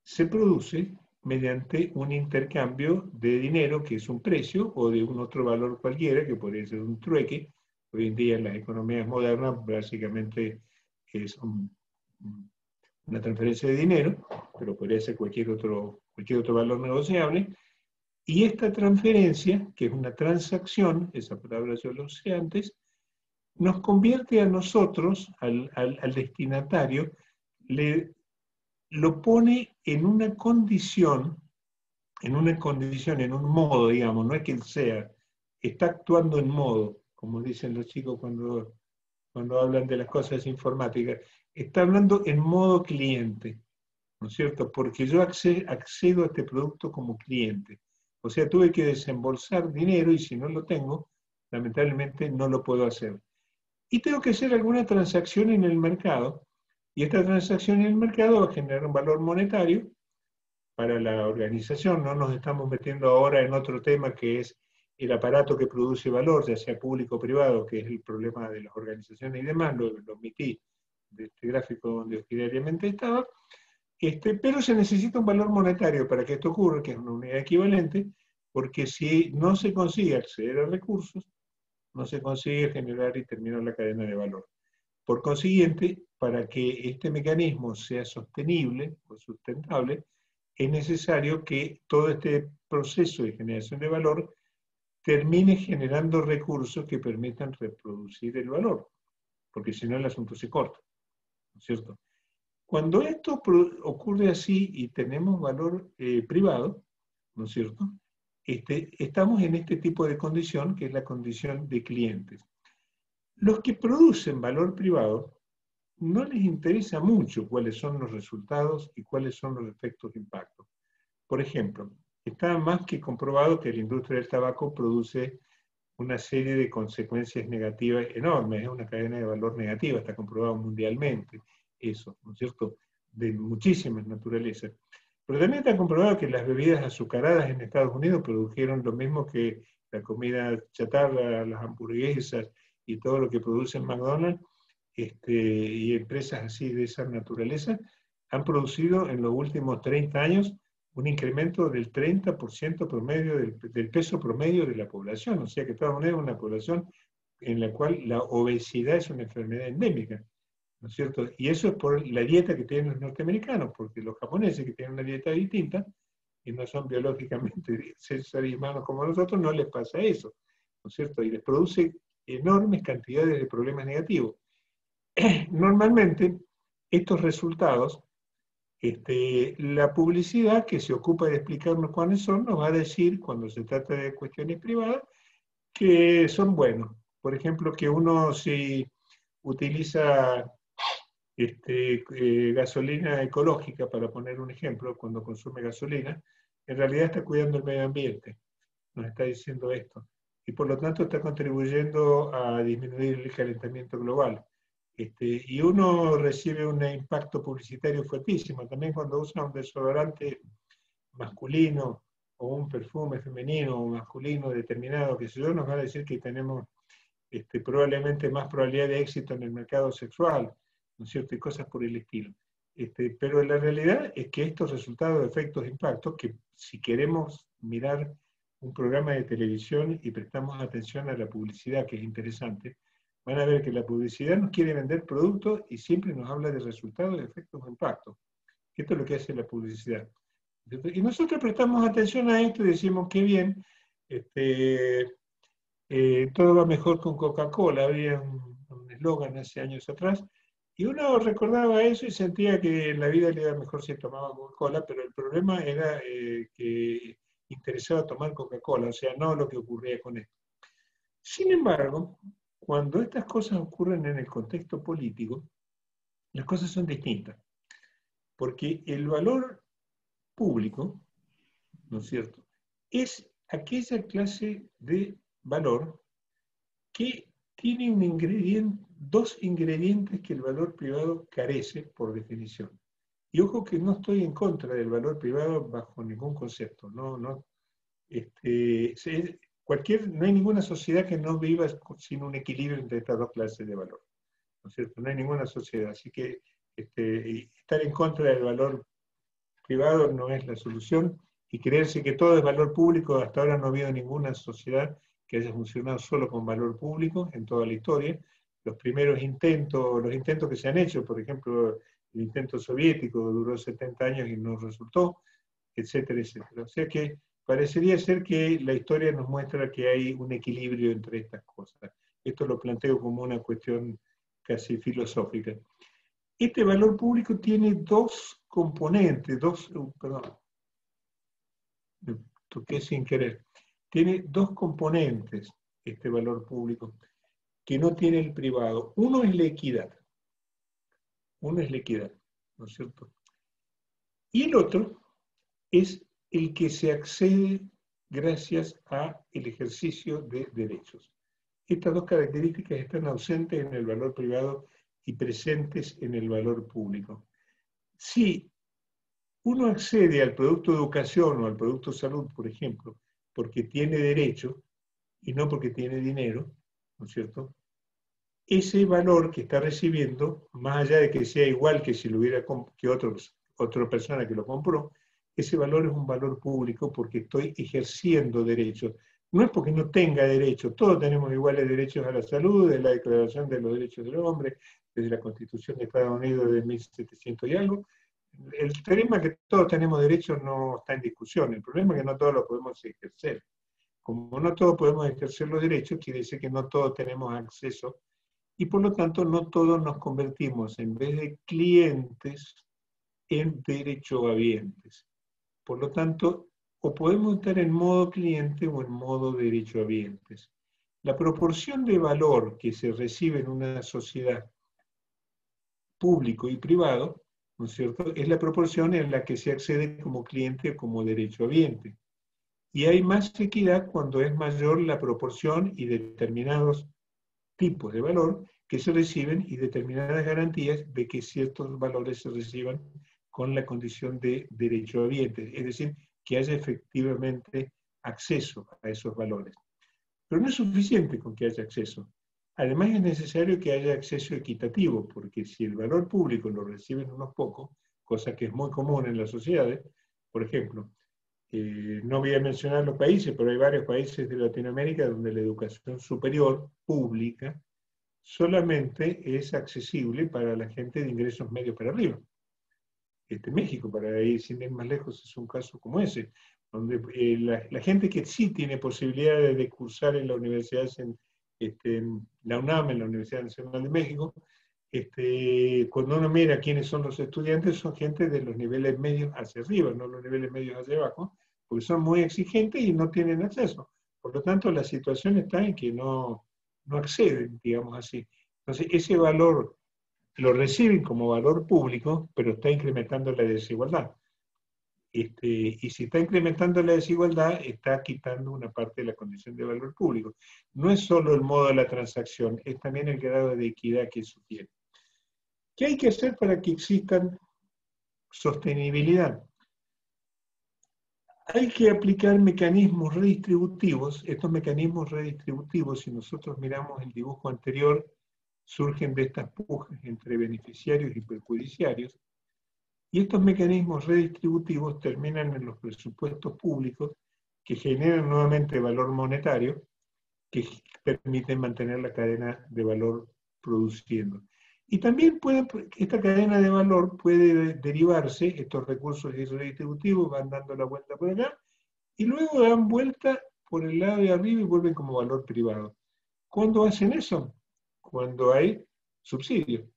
se produce mediante un intercambio de dinero, que es un precio, o de un otro valor cualquiera, que podría ser un trueque. Hoy en día en las economías modernas básicamente es una transferencia de dinero, pero podría ser cualquier otro valor negociable. Y esta transferencia, que es una transacción, esa palabra yo lo usé antes, nos convierte a nosotros, al destinatario, lo pone en una condición, en un modo, digamos, no es que él sea, está actuando en modo, como dicen los chicos cuando hablan de las cosas informáticas, está hablando en modo cliente, ¿no es cierto? Porque yo accedo a este producto como cliente. O sea, tuve que desembolsar dinero, y si no lo tengo, lamentablemente no lo puedo hacer. Y tengo que hacer alguna transacción en el mercado, y esta transacción en el mercado va a generar un valor monetario para la organización. No nos estamos metiendo ahora en otro tema, que es el aparato que produce valor, ya sea público o privado, que es el problema de las organizaciones y demás, lo omití de este gráfico donde originariamente estaba, pero se necesita un valor monetario para que esto ocurra, que es una unidad equivalente, porque si no se consigue acceder a recursos, no se consigue generar y terminar la cadena de valor. Por consiguiente, para que este mecanismo sea sostenible o sustentable, es necesario que todo este proceso de generación de valor termine generando recursos que permitan reproducir el valor, porque si no el asunto se corta, ¿no es cierto? Cuando esto ocurre así y tenemos valor privado, ¿no es cierto? Estamos en este tipo de condición, que es la condición de clientes. Los que producen valor privado no les interesa mucho cuáles son los resultados y cuáles son los efectos de impacto. Por ejemplo, está más que comprobado que la industria del tabaco produce una serie de consecuencias negativas enormes, es una cadena de valor negativa, está comprobado mundialmente eso, ¿no es cierto?, de muchísimas naturalezas. Pero también está comprobado que las bebidas azucaradas en Estados Unidos produjeron lo mismo que la comida chatarra, las hamburguesas y todo lo que produce en McDonald's, y empresas así de esa naturaleza, han producido en los últimos 30 años un incremento del 30% promedio del peso promedio de la población. O sea que Estados Unidos es una población en la cual la obesidad es una enfermedad endémica, ¿no es cierto? Y eso es por la dieta que tienen los norteamericanos, porque los japoneses, que tienen una dieta distinta y no son biológicamente seres humanos como nosotros, no les pasa eso, ¿no es cierto? Y les produce enormes cantidades de problemas negativos. Normalmente, estos resultados, la publicidad que se ocupa de explicarnos cuáles son, nos va a decir, cuando se trata de cuestiones privadas, que son buenos. Por ejemplo, que uno si utiliza gasolina ecológica, para poner un ejemplo, cuando consume gasolina, en realidad está cuidando el medio ambiente, nos está diciendo esto. Y por lo tanto está contribuyendo a disminuir el calentamiento global. Y uno recibe un impacto publicitario fuertísimo. También cuando usa un desodorante masculino o un perfume femenino o masculino determinado, que sé yo, nos va a decir que tenemos probablemente más probabilidad de éxito en el mercado sexual, ¿no es cierto? Y cosas por el estilo. Pero la realidad es que estos resultados de efectos de impacto, que si queremos mirar un programa de televisión y prestamos atención a la publicidad, que es interesante, van a ver que la publicidad nos quiere vender productos y siempre nos habla de resultados de efectos de impacto. Esto es lo que hace la publicidad. Y nosotros prestamos atención a esto y decimos, qué bien, todo va mejor con Coca-Cola. Había un eslogan hace años atrás, y uno recordaba eso y sentía que en la vida le iba mejor si tomaba Coca-Cola, pero el problema era que interesaba tomar Coca-Cola, o sea, no lo que ocurría con esto. Sin embargo, cuando estas cosas ocurren en el contexto político, las cosas son distintas, porque el valor público, ¿no es cierto?, es aquella clase de valor que tiene dos ingredientes que el valor privado carece por definición. Y ojo que no estoy en contra del valor privado bajo ningún concepto. No hay ninguna sociedad que no viva sin un equilibrio entre estas dos clases de valor, ¿no es cierto? No hay ninguna sociedad. Así que estar en contra del valor privado no es la solución, y creerse que todo es valor público, hasta ahora no ha habido ninguna sociedad que haya funcionado solo con valor público en toda la historia. Los primeros intentos, los intentos que se han hecho, por ejemplo, el intento soviético duró 70 años y no resultó, etcétera, etcétera. O sea que parecería ser que la historia nos muestra que hay un equilibrio entre estas cosas. Esto lo planteo como una cuestión casi filosófica. Este valor público tiene dos componentes, me toqué sin querer. Tiene dos componentes este valor público que no tiene el privado. Uno es la equidad, ¿no es cierto? Y el otro es el que se accede gracias al ejercicio de derechos. Estas dos características están ausentes en el valor privado y presentes en el valor público. Si uno accede al producto de educación o al producto de salud, por ejemplo, porque tiene derecho y no porque tiene dinero, ¿no es cierto?, ese valor que está recibiendo, más allá de que sea igual que si lo hubiera que otra persona que lo compró, ese valor es un valor público porque estoy ejerciendo derechos. No es porque no tenga derechos, todos tenemos iguales derechos a la salud, de la Declaración de los Derechos del Hombre, desde la Constitución de Estados Unidos de 1700 y algo. El tema que todos tenemos derechos no está en discusión, el problema es que no todos los podemos ejercer. Como no todos podemos ejercer los derechos, quiere decir que no todos tenemos acceso, y por lo tanto no todos nos convertimos, en vez de clientes, en derechohabientes. Por lo tanto, o podemos estar en modo cliente o en modo derechohabientes. La proporción de valor que se recibe en una sociedad público y privado, ¿no es cierto?, es la proporción en la que se accede como cliente o como derechohabiente. Y hay más equidad cuando es mayor la proporción y determinados tipos de valor que se reciben y determinadas garantías de que ciertos valores se reciban con la condición de derechohabiente, es decir, que haya efectivamente acceso a esos valores. Pero no es suficiente con que haya acceso. Además es necesario que haya acceso equitativo, porque si el valor público lo reciben unos pocos, cosa que es muy común en las sociedades, por ejemplo, no voy a mencionar los países, pero hay varios países de Latinoamérica donde la educación superior pública solamente es accesible para la gente de ingresos medios para arriba. México, para ir sin ir más lejos, es un caso como ese, donde la gente que sí tiene posibilidades de cursar en la universidad, en la UNAM, en la Universidad Nacional de México, cuando uno mira quiénes son los estudiantes, son gente de los niveles medios hacia arriba, no los niveles medios hacia abajo, porque son muy exigentes y no tienen acceso. Por lo tanto, la situación está en que no acceden, digamos así. Entonces, ese valor lo reciben como valor público, pero está incrementando la desigualdad. Y si está incrementando la desigualdad, está quitando una parte de la condición de valor público. No es solo el modo de la transacción, es también el grado de equidad que eso tiene. ¿Qué hay que hacer para que existan sostenibilidad? Hay que aplicar mecanismos redistributivos. Estos mecanismos redistributivos, si nosotros miramos el dibujo anterior, surgen de estas pujas entre beneficiarios y perjudiciarios, y estos mecanismos redistributivos terminan en los presupuestos públicos que generan nuevamente valor monetario, que permiten mantener la cadena de valor produciendo. Y también esta cadena de valor puede derivarse, estos recursos redistributivos van dando la vuelta por acá, y luego dan vuelta por el lado de arriba y vuelven como valor privado. ¿Cuándo hacen eso? Cuando hay subsidio.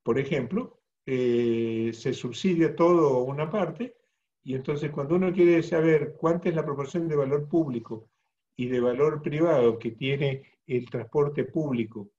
Por ejemplo, se subsidia todo o una parte, y entonces cuando uno quiere saber cuánta es la proporción de valor público y de valor privado que tiene el transporte público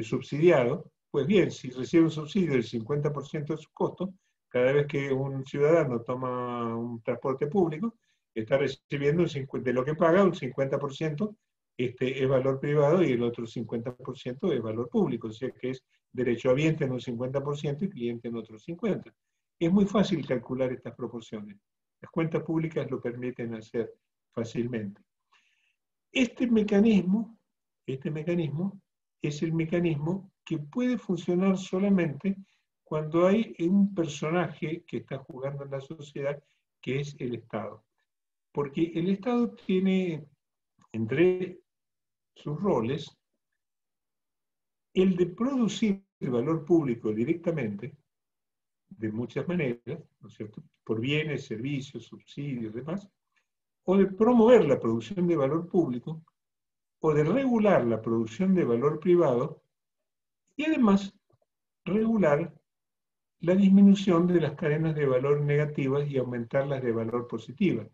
subsidiado, pues bien, si recibe un subsidio del 50% de su costo, cada vez que un ciudadano toma un transporte público, está recibiendo de lo que paga, un 50% es valor privado y el otro 50% es valor público, o sea que es derechohabiente en un 50% y cliente en otro 50%. Es muy fácil calcular estas proporciones. Las cuentas públicas lo permiten hacer fácilmente. Este mecanismo es el mecanismo que puede funcionar solamente cuando hay un personaje que está jugando en la sociedad, que es el Estado. Porque el Estado tiene entre sus roles el de producir el valor público directamente, de muchas maneras, ¿no es cierto?, por bienes, servicios, subsidios, demás, o de promover la producción de valor público, o de regular la producción de valor privado, y además regular la disminución de las cadenas de valor negativas y aumentarlas de valor positiva.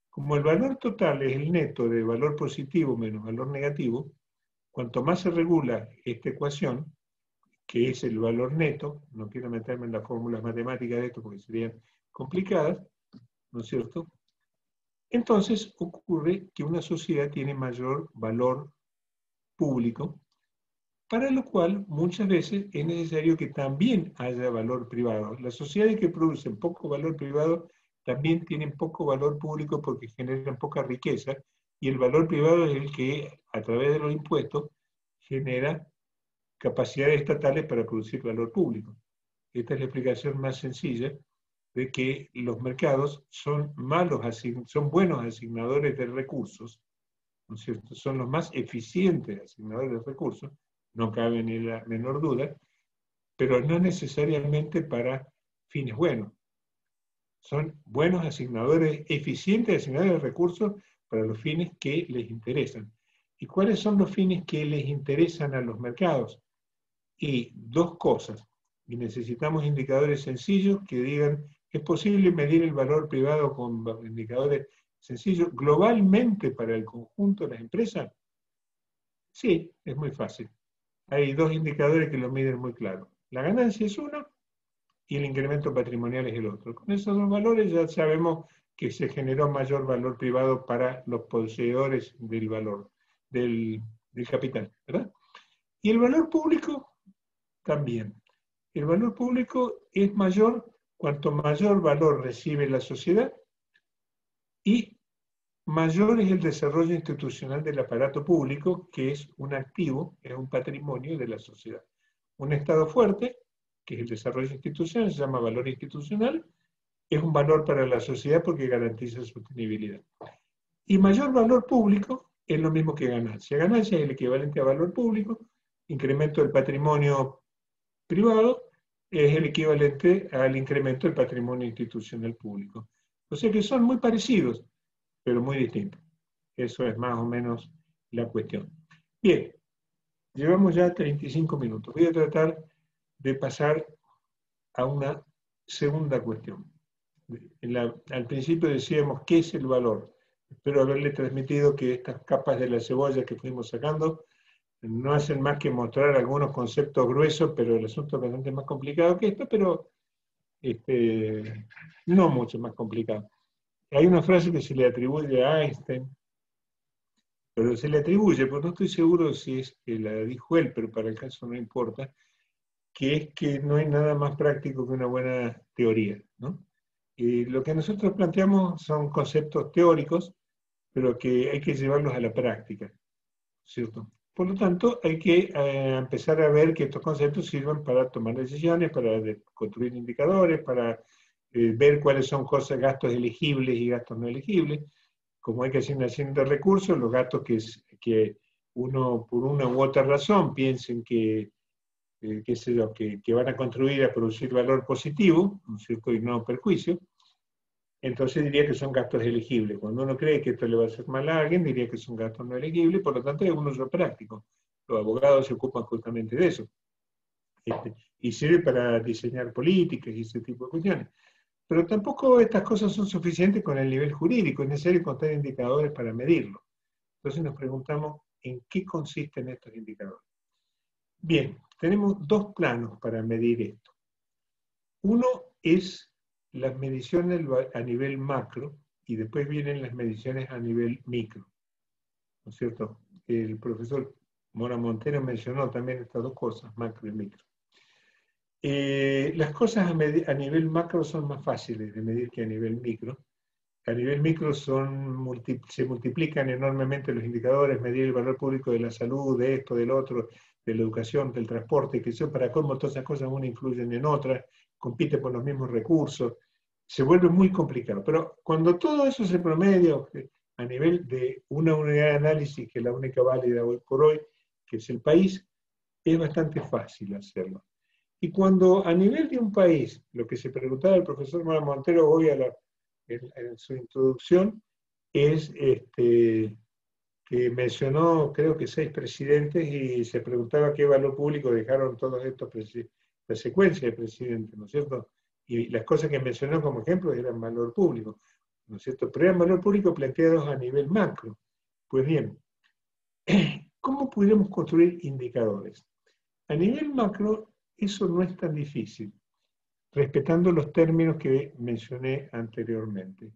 Como el valor total es el neto de valor positivo menos valor negativo, cuanto más se regula esta ecuación, que es el valor neto, no quiero meterme en las fórmulas matemáticas de esto porque serían complicadas, ¿no es cierto? Entonces ocurre que una sociedad tiene mayor valor público, para lo cual muchas veces es necesario que también haya valor privado. Las sociedades que producen poco valor privado también tienen poco valor público porque generan poca riqueza, y el valor privado es el que, a través de los impuestos, genera capacidades estatales para producir valor público. Esta es la explicación más sencilla de que los mercados son buenos asignadores de recursos, ¿no es cierto? Son los más eficientes asignadores de recursos, no cabe ni la menor duda, pero no necesariamente para fines buenos. Son buenos asignadores, eficientes asignadores de recursos para los fines que les interesan. ¿Y cuáles son los fines que les interesan a los mercados? Y dos cosas. Y necesitamos indicadores sencillos que digan, ¿es posible medir el valor privado con indicadores sencillos globalmente para el conjunto de las empresas? Sí, es muy fácil. Hay dos indicadores que lo miden muy claro. La ganancia es uno y el incremento patrimonial es el otro. Con esos dos valores ya sabemos que se generó mayor valor privado para los poseedores del valor, del capital, ¿verdad? Y el valor público también. El valor público es mayor cuanto mayor valor recibe la sociedad y mayor es el desarrollo institucional del aparato público, que es un activo, es un patrimonio de la sociedad. Un Estado fuerte, que es el desarrollo institucional, se llama valor institucional, es un valor para la sociedad porque garantiza sostenibilidad. Y mayor valor público es lo mismo que ganancia. Ganancia es el equivalente a valor público, incremento del patrimonio privado es el equivalente al incremento del patrimonio institucional público. O sea que son muy parecidos, pero muy distintos. Eso es más o menos la cuestión. Bien, llevamos ya 35 minutos. Voy a tratar de pasar a una segunda cuestión. Al principio decíamos, ¿qué es el valor? Espero haberle transmitido que estas capas de la cebolla que fuimos sacando no hacen más que mostrar algunos conceptos gruesos, pero el asunto es bastante más complicado que esto, pero no mucho más complicado. Hay una frase que se le atribuye a Einstein, pero se le atribuye, pues no estoy seguro si es que la dijo él, pero para el caso no importa, que es que no hay nada más práctico que una buena teoría, ¿no? Y lo que nosotros planteamos son conceptos teóricos, pero que hay que llevarlos a la práctica, ¿cierto? Por lo tanto, hay que empezar a ver que estos conceptos sirvan para tomar decisiones, para construir indicadores, para ver cuáles son gastos elegibles y gastos no elegibles. Como hay que asignación de recursos, los gastos que uno, por una u otra razón, piensen que van a contribuir a producir valor positivo, ¿no es cierto?, y no perjuicio, entonces diría que son gastos elegibles. Cuando uno cree que esto le va a hacer mal a alguien, diría que son gastos no elegibles, por lo tanto es un uso práctico. Los abogados se ocupan justamente de eso. Y sirve para diseñar políticas y ese tipo de cuestiones. Pero tampoco estas cosas son suficientes con el nivel jurídico, es necesario contar indicadores para medirlo. Entonces nos preguntamos en qué consisten estos indicadores. Bien, tenemos dos planos para medir esto. Uno es las mediciones a nivel macro y después vienen las mediciones a nivel micro, ¿no es cierto? El profesor Mora Montero mencionó también estas dos cosas, macro y micro. Las cosas a nivel macro son más fáciles de medir que a nivel micro. A nivel micro se multiplican enormemente los indicadores, medir el valor público de la salud, de esto, del otro, de la educación, del transporte, que eso para cómo todas esas cosas una influyen en otras, compite por los mismos recursos, se vuelve muy complicado. Pero cuando todo eso se promedia a nivel de una unidad de análisis, que es la única válida hoy por hoy, que es el país, es bastante fácil hacerlo. Y cuando a nivel de un país, lo que se preguntaba el profesor Mora Montero hoy en su introducción, es que mencionó, creo que 6 presidentes, y se preguntaba qué valor público dejaron todos estos la secuencia de presidentes, ¿no es cierto? Y las cosas que mencionó como ejemplo eran valor público, ¿no es cierto? Pero eran valor público planteados a nivel macro. Pues bien, ¿cómo pudiéramos construir indicadores? A nivel macro, eso no es tan difícil, respetando los términos que mencioné anteriormente.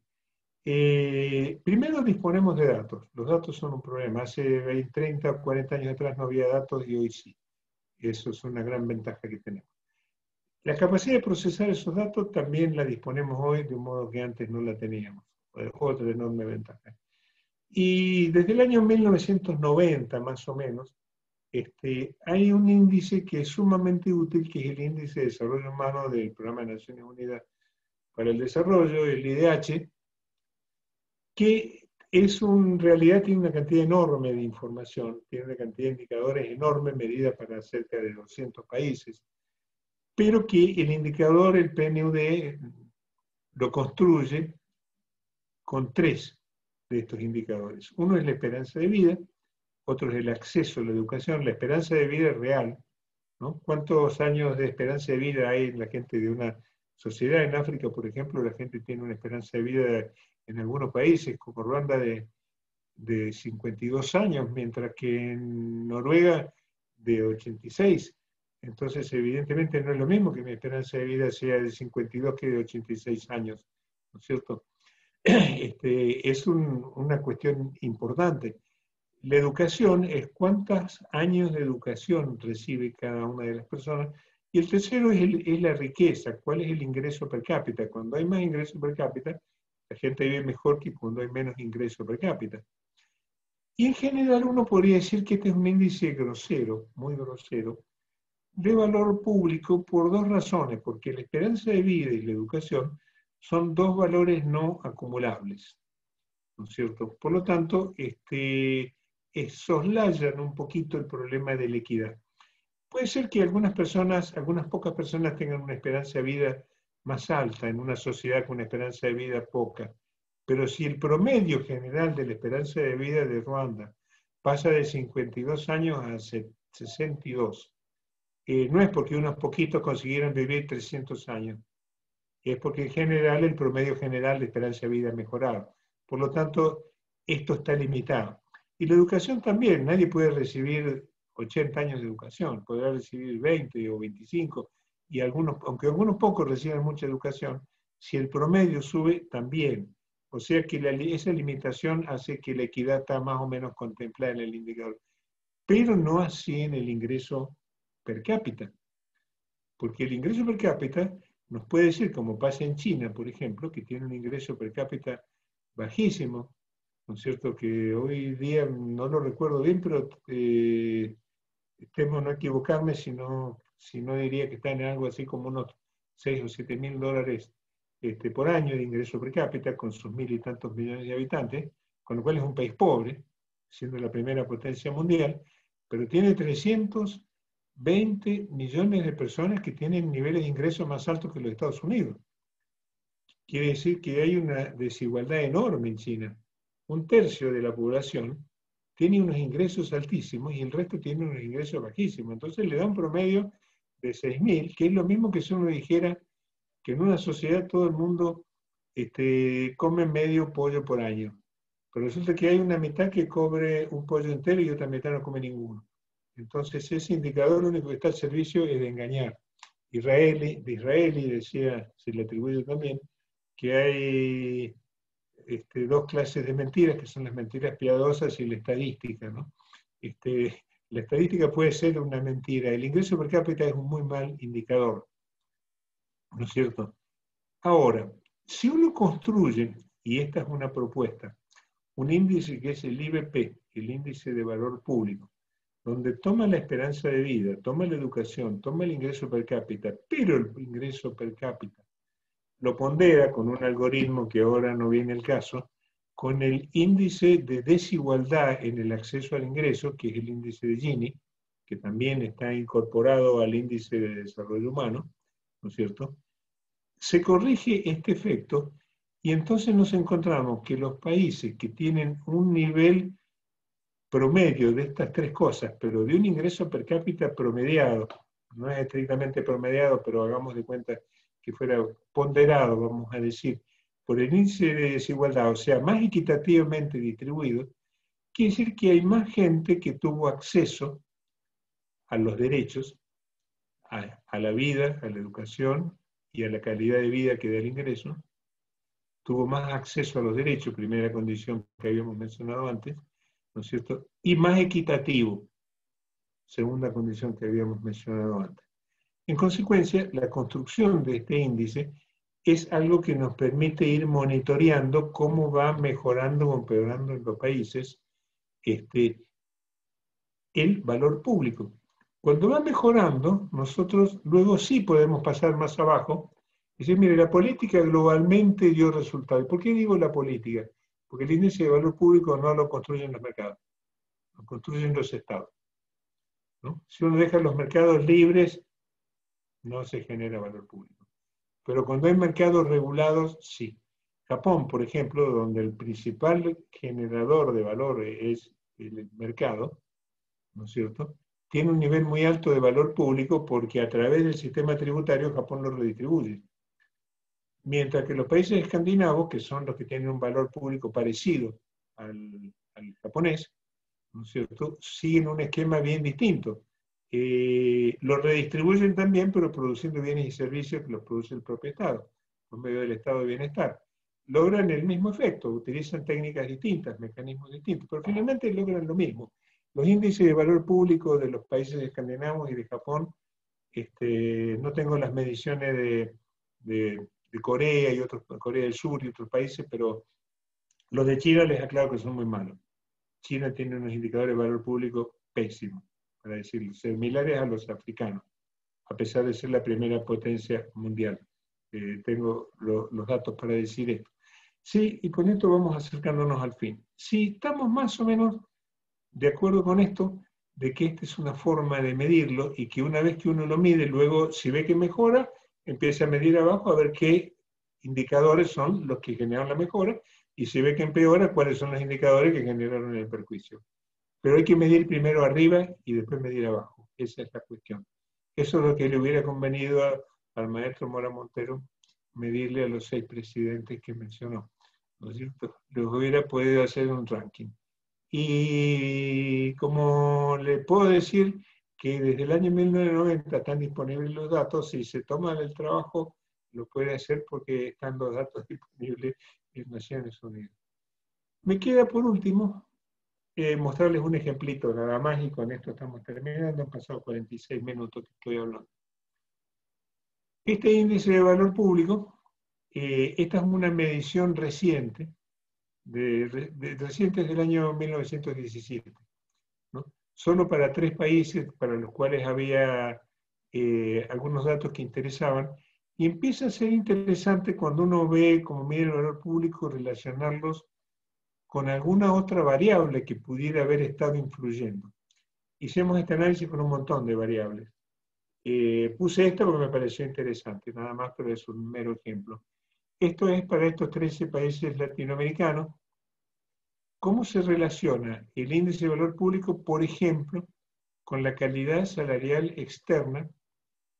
Primero disponemos de datos. Los datos son un problema. Hace 20, 30, 40 años atrás no había datos y hoy sí. Eso es una gran ventaja que tenemos. La capacidad de procesar esos datos también la disponemos hoy de un modo que antes no la teníamos. Otra enorme ventaja. Y desde el año 1990, más o menos, hay un índice que es sumamente útil, que es el Índice de Desarrollo Humano del Programa de Naciones Unidas para el Desarrollo, el IDH, que en realidad tiene una cantidad enorme de información, tiene una cantidad de indicadores enorme, medida para cerca de 200 países, pero que el indicador, el PNUD, lo construye con 3 de estos indicadores. Uno es la esperanza de vida, otro es el acceso a la educación. La esperanza de vida es real, ¿no? ¿Cuántos años de esperanza de vida hay en la gente de una sociedad? En África, por ejemplo, la gente tiene una esperanza de vida en algunos países, como Ruanda, de 52 años, mientras que en Noruega de 86. Entonces, evidentemente no es lo mismo que mi esperanza de vida sea de 52 que de 86 años, ¿no es cierto? Es una cuestión importante. La educación es cuántos años de educación recibe cada una de las personas. Y el tercero es la riqueza, cuál es el ingreso per cápita. Cuando hay más ingreso per cápita, la gente vive mejor que cuando hay menos ingreso per cápita. Y en general uno podría decir que este es un índice grosero, muy grosero, de valor público por dos razones, porque la esperanza de vida y la educación son dos valores no acumulables, ¿no es cierto? Por lo tanto, soslayan un poquito el problema de la equidad. Puede ser que algunas pocas personas tengan una esperanza de vida más alta en una sociedad con una esperanza de vida poca, pero si el promedio general de la esperanza de vida de Ruanda pasa de 52 años a 62, no es porque unos poquitos consiguieron vivir 300 años, es porque en general el promedio general de esperanza de vida ha mejorado. Por lo tanto, esto está limitado. Y la educación también, nadie puede recibir 80 años de educación, podrá recibir 20 o 25, y aunque algunos pocos reciben mucha educación, si el promedio sube, también. O sea que esa limitación hace que la equidad está más o menos contemplada en el indicador, pero no así en el ingreso per cápita. Porque el ingreso per cápita nos puede decir, como pasa en China, por ejemplo, que tiene un ingreso per cápita bajísimo, ¿no es cierto? Que hoy día no lo recuerdo bien, pero temo no equivocarme, si no diría que están en algo así como unos 6 o 7 mil dólares por año de ingreso per cápita, con sus 1.000 y tantos millones de habitantes, con lo cual es un país pobre, siendo la primera potencia mundial, pero tiene 320 millones de personas que tienen niveles de ingreso más altos que los Estados Unidos. Quiere decir que hay una desigualdad enorme en China. Un tercio de la población tiene unos ingresos altísimos y el resto tiene unos ingresos bajísimos. Entonces le da un promedio de 6.000, que es lo mismo que si uno dijera que en una sociedad todo el mundo come medio pollo por año. Pero resulta que hay una mitad que cobre un pollo entero y otra mitad no come ninguno. Entonces ese indicador lo único que está al servicio es de engañar. De Israeli decía, se le atribuye también, que hay dos clases de mentiras, que son las mentiras piadosas y la estadística, ¿no? La estadística puede ser una mentira. El ingreso per cápita es un muy mal indicador, ¿no es cierto? Ahora, si uno construye, y esta es una propuesta, un índice que es el IVP, el índice de valor público, donde toma la esperanza de vida, toma la educación, toma el ingreso per cápita, pero el ingreso per cápita lo pondera con un algoritmo que ahora no viene al caso, con el índice de desigualdad en el acceso al ingreso, que es el índice de Gini, que también está incorporado al índice de desarrollo humano, ¿no es cierto? Se corrige este efecto y entonces nos encontramos que los países que tienen un nivel promedio de estas tres cosas, pero de un ingreso per cápita promediado, no es estrictamente promediado, pero hagamos de cuenta que fuera ponderado, vamos a decir, por el índice de desigualdad, o sea, más equitativamente distribuido, quiere decir que hay más gente que tuvo acceso a los derechos, a la vida, a la educación y a la calidad de vida que da el ingreso, tuvo más acceso a los derechos, primera condición que habíamos mencionado antes, ¿no es cierto? Y más equitativo, segunda condición que habíamos mencionado antes. En consecuencia, la construcción de este índice es algo que nos permite ir monitoreando cómo va mejorando o empeorando en los países el valor público. Cuando va mejorando, nosotros luego sí podemos pasar más abajo y decir, mire, la política globalmente dio resultados. ¿Por qué digo la política? Porque el índice de valor público no lo construyen los mercados, lo construyen los estados, ¿no? Si uno deja los mercados libres, no se genera valor público. Pero cuando hay mercados regulados, sí. Japón, por ejemplo, donde el principal generador de valor es el mercado, ¿no es cierto?, tiene un nivel muy alto de valor público porque a través del sistema tributario Japón lo redistribuye. Mientras que los países escandinavos, que son los que tienen un valor público parecido al japonés, ¿no es cierto?, siguen un esquema bien distinto. lo redistribuyen también, pero produciendo bienes y servicios que los produce el propio Estado, por medio del estado de bienestar. Logran el mismo efecto, utilizan técnicas distintas, mecanismos distintos, pero finalmente logran lo mismo. Los índices de valor público de los países escandinavos y de Japón, no tengo las mediciones de Corea y otros, Corea del Sur y otros países, pero los de China les aclaro que son muy malos. China tiene unos indicadores de valor público pésimos, para decirlo, similares a los africanos, a pesar de ser la primera potencia mundial. Tengo los datos para decir esto. Sí, y con esto vamos acercándonos al fin. Sí, estamos más o menos de acuerdo con esto, de que esta es una forma de medirlo y que una vez que uno lo mide, luego si ve que mejora, empieza a medir abajo a ver qué indicadores son los que generan la mejora y si ve que empeora, cuáles son los indicadores que generaron el perjuicio. Pero hay que medir primero arriba y después medir abajo. Esa es la cuestión. Eso es lo que le hubiera convenido al maestro Mora Montero, medirle a los 6 presidentes que mencionó, ¿no es cierto? Les hubiera podido hacer un ranking. Y como le puedo decir que desde el año 1990 están disponibles los datos, si se toman el trabajo, lo puede hacer porque están los datos disponibles en Naciones Unidas. Me queda por último mostrarles un ejemplito nada más y con esto estamos terminando. Han pasado 46 minutos que estoy hablando. Este índice de valor público, esta es una medición reciente, reciente del año 1917, ¿no? Solo para 3 países para los cuales había algunos datos que interesaban, y empieza a ser interesante cuando uno ve cómo mide el valor público relacionarlos con alguna otra variable que pudiera haber estado influyendo. Hicimos este análisis con un montón de variables. Puse esto porque me pareció interesante, nada más, pero es un mero ejemplo. Esto es para estos 13 países latinoamericanos. ¿Cómo se relaciona el índice de valor público, por ejemplo, con la calidad salarial externa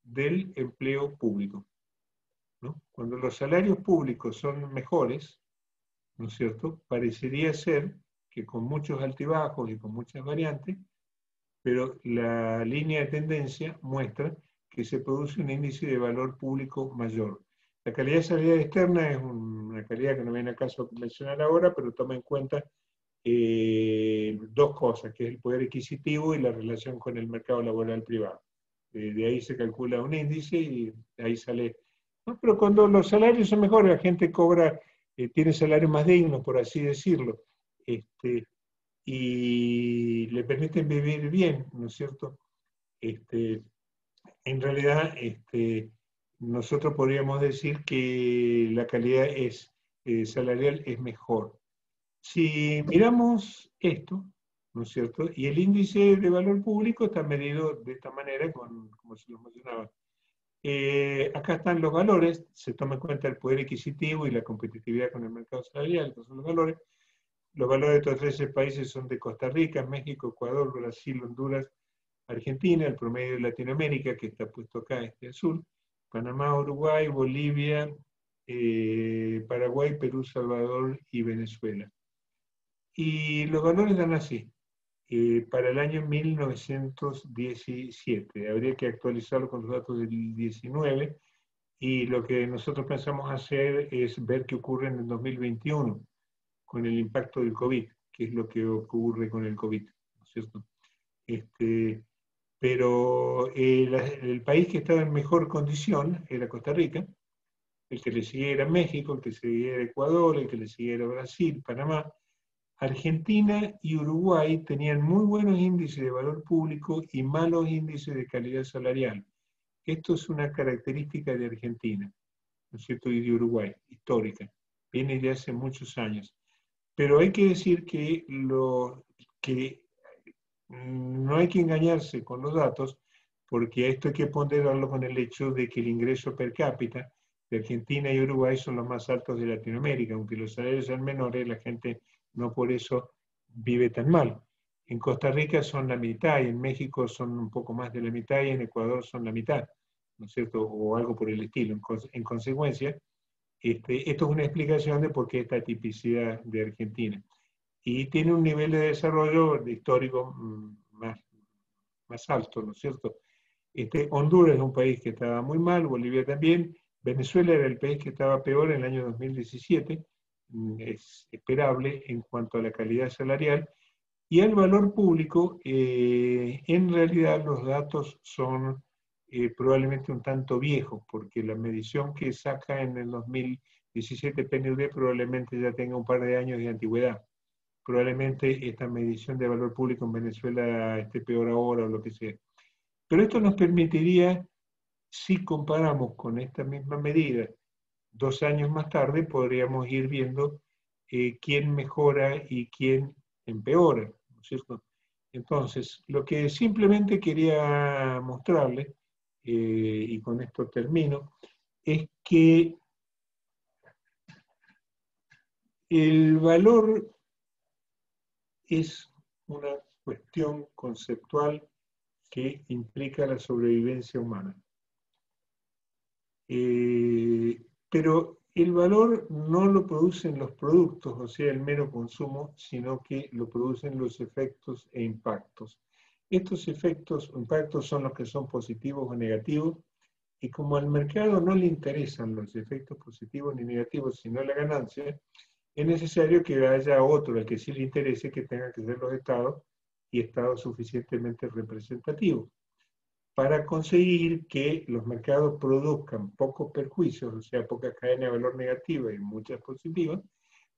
del empleo público? ¿No? Cuando los salarios públicos son mejores, ¿no es cierto?, parecería ser que con muchos altibajos y con muchas variantes, pero la línea de tendencia muestra que se produce un índice de valor público mayor. La calidad salarial externa es una calidad que no viene al caso mencionar ahora, pero toma en cuenta 2 cosas, que es el poder adquisitivo y la relación con el mercado laboral privado. De ahí se calcula un índice y de ahí sale. ¿No? Pero cuando los salarios son mejores, la gente cobra, tiene salarios más dignos, por así decirlo, y le permiten vivir bien, ¿no es cierto? En realidad, nosotros podríamos decir que la calidad salarial es mejor. Si miramos esto, ¿no es cierto? Y el índice de valor público está medido de esta manera, como se los mencionaba. Acá están los valores, se toma en cuenta el poder adquisitivo y la competitividad con el mercado salarial, estos son los valores. Los valores de estos 13 países son de Costa Rica, México, Ecuador, Brasil, Honduras, Argentina, el promedio de Latinoamérica, que está puesto acá, azul, Panamá, Uruguay, Bolivia, Paraguay, Perú, Salvador y Venezuela. Y los valores dan así. Para el año 1917, habría que actualizarlo con los datos del 19, y lo que nosotros pensamos hacer es ver qué ocurre en el 2021 con el impacto del COVID, que es lo que ocurre con el COVID, ¿no es cierto? Pero el país que estaba en mejor condición era Costa Rica, el que le seguía era México, el que le seguía era Ecuador, el que le seguía era Brasil, Panamá. Argentina y Uruguay tenían muy buenos índices de valor público y malos índices de calidad salarial. Esto es una característica de Argentina, ¿no es cierto?, y de Uruguay, histórica. Viene de hace muchos años. Pero hay que decir que no hay que engañarse con los datos, porque esto hay que ponderarlo con el hecho de que el ingreso per cápita de Argentina y Uruguay son los más altos de Latinoamérica. Aunque los salarios sean menores, la gente no por eso vive tan mal. En Costa Rica son la mitad, y en México son un poco más de la mitad, y en Ecuador son la mitad, ¿no es cierto?, o algo por el estilo. En consecuencia, esto es una explicación de por qué esta tipicidad de Argentina. Y tiene un nivel de desarrollo histórico más más altos, ¿no es cierto? Honduras es un país que estaba muy mal, Bolivia también, Venezuela era el país que estaba peor en el año 2017, es esperable en cuanto a la calidad salarial, y al valor público, en realidad los datos son probablemente un tanto viejos, porque la medición que saca en el 2017 PNUD probablemente ya tenga un par de años de antigüedad. Probablemente esta medición de valor público en Venezuela esté peor ahora o lo que sea. Pero esto nos permitiría, si comparamos con esta misma medida 2 años más tarde, podríamos ir viendo quién mejora y quién empeora, ¿no es cierto? Entonces, lo que simplemente quería mostrarles, y con esto termino, es que el valor es una cuestión conceptual que implica la sobrevivencia humana. Pero el valor no lo producen los productos, o sea, el mero consumo, sino que lo producen los efectos e impactos. Estos efectos o impactos son los que son positivos o negativos, y como al mercado no le interesan los efectos positivos ni negativos, sino la ganancia, es necesario que haya otro, al que sí le interese, que tengan que ser los estados, y estados suficientemente representativos, para conseguir que los mercados produzcan pocos perjuicios, o sea, pocas cadenas de valor negativas y muchas positivas,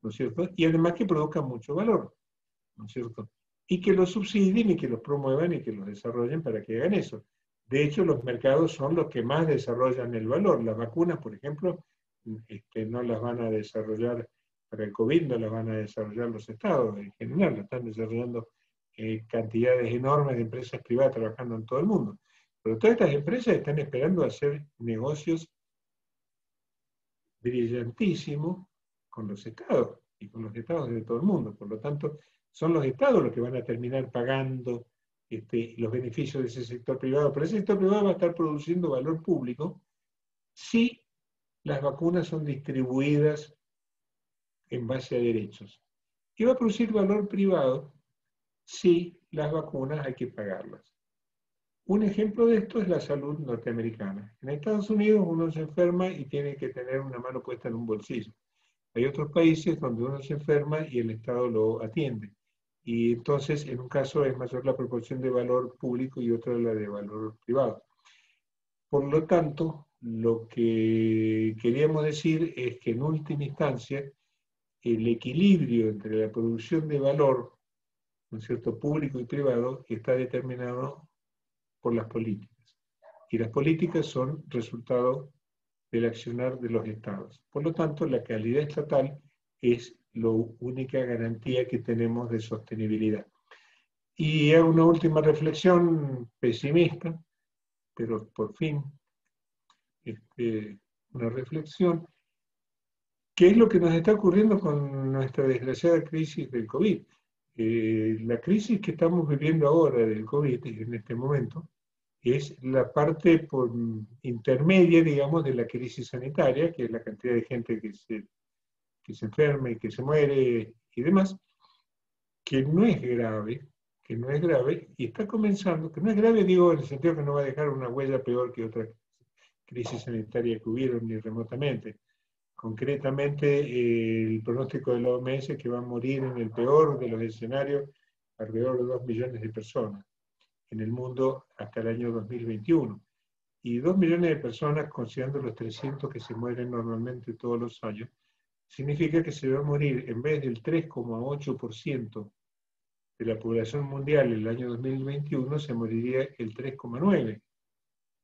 ¿no es cierto? Y además que produzcan mucho valor, ¿no es cierto? Y que los subsidien y que los promuevan y que los desarrollen para que hagan eso. De hecho, los mercados son los que más desarrollan el valor. Las vacunas, por ejemplo, no las van a desarrollar para el COVID, no las van a desarrollar los estados en general, las están desarrollando cantidades enormes de empresas privadas trabajando en todo el mundo. Pero todas estas empresas están esperando hacer negocios brillantísimos con los estados y con los estados de todo el mundo. Por lo tanto, son los estados los que van a terminar pagando los beneficios de ese sector privado. Pero ese sector privado va a estar produciendo valor público si las vacunas son distribuidas en base a derechos. Y va a producir valor privado si las vacunas hay que pagarlas. Un ejemplo de esto es la salud norteamericana. En Estados Unidos uno se enferma y tiene que tener una mano puesta en un bolsillo. Hay otros países donde uno se enferma y el Estado lo atiende. Y entonces, en un caso es mayor la proporción de valor público y otro la de valor privado. Por lo tanto, lo que queríamos decir es que en última instancia, el equilibrio entre la producción de valor, ¿no es cierto?, público y privado, está determinado por las políticas. Y las políticas son resultado del accionar de los estados. Por lo tanto, la calidad estatal es la única garantía que tenemos de sostenibilidad. Y hago una última reflexión pesimista, pero por fin una reflexión. ¿Qué es lo que nos está ocurriendo con nuestra desgraciada crisis del COVID? La crisis que estamos viviendo ahora del COVID, en este momento, es la parte intermedia, digamos, de la crisis sanitaria, que es la cantidad de gente que se enferma y que se muere y demás, que no es grave, y está comenzando, que no es grave, digo, en el sentido que no va a dejar una huella peor que otra crisis sanitaria que hubieron ni remotamente. Concretamente, el pronóstico de la OMS es que va a morir en el peor de los escenarios alrededor de 2 millones de personas en el mundo hasta el año 2021. Y 2 millones de personas, considerando los 300 que se mueren normalmente todos los años, significa que se va a morir, en vez del 3,8% de la población mundial en el año 2021, se moriría el 3,9%.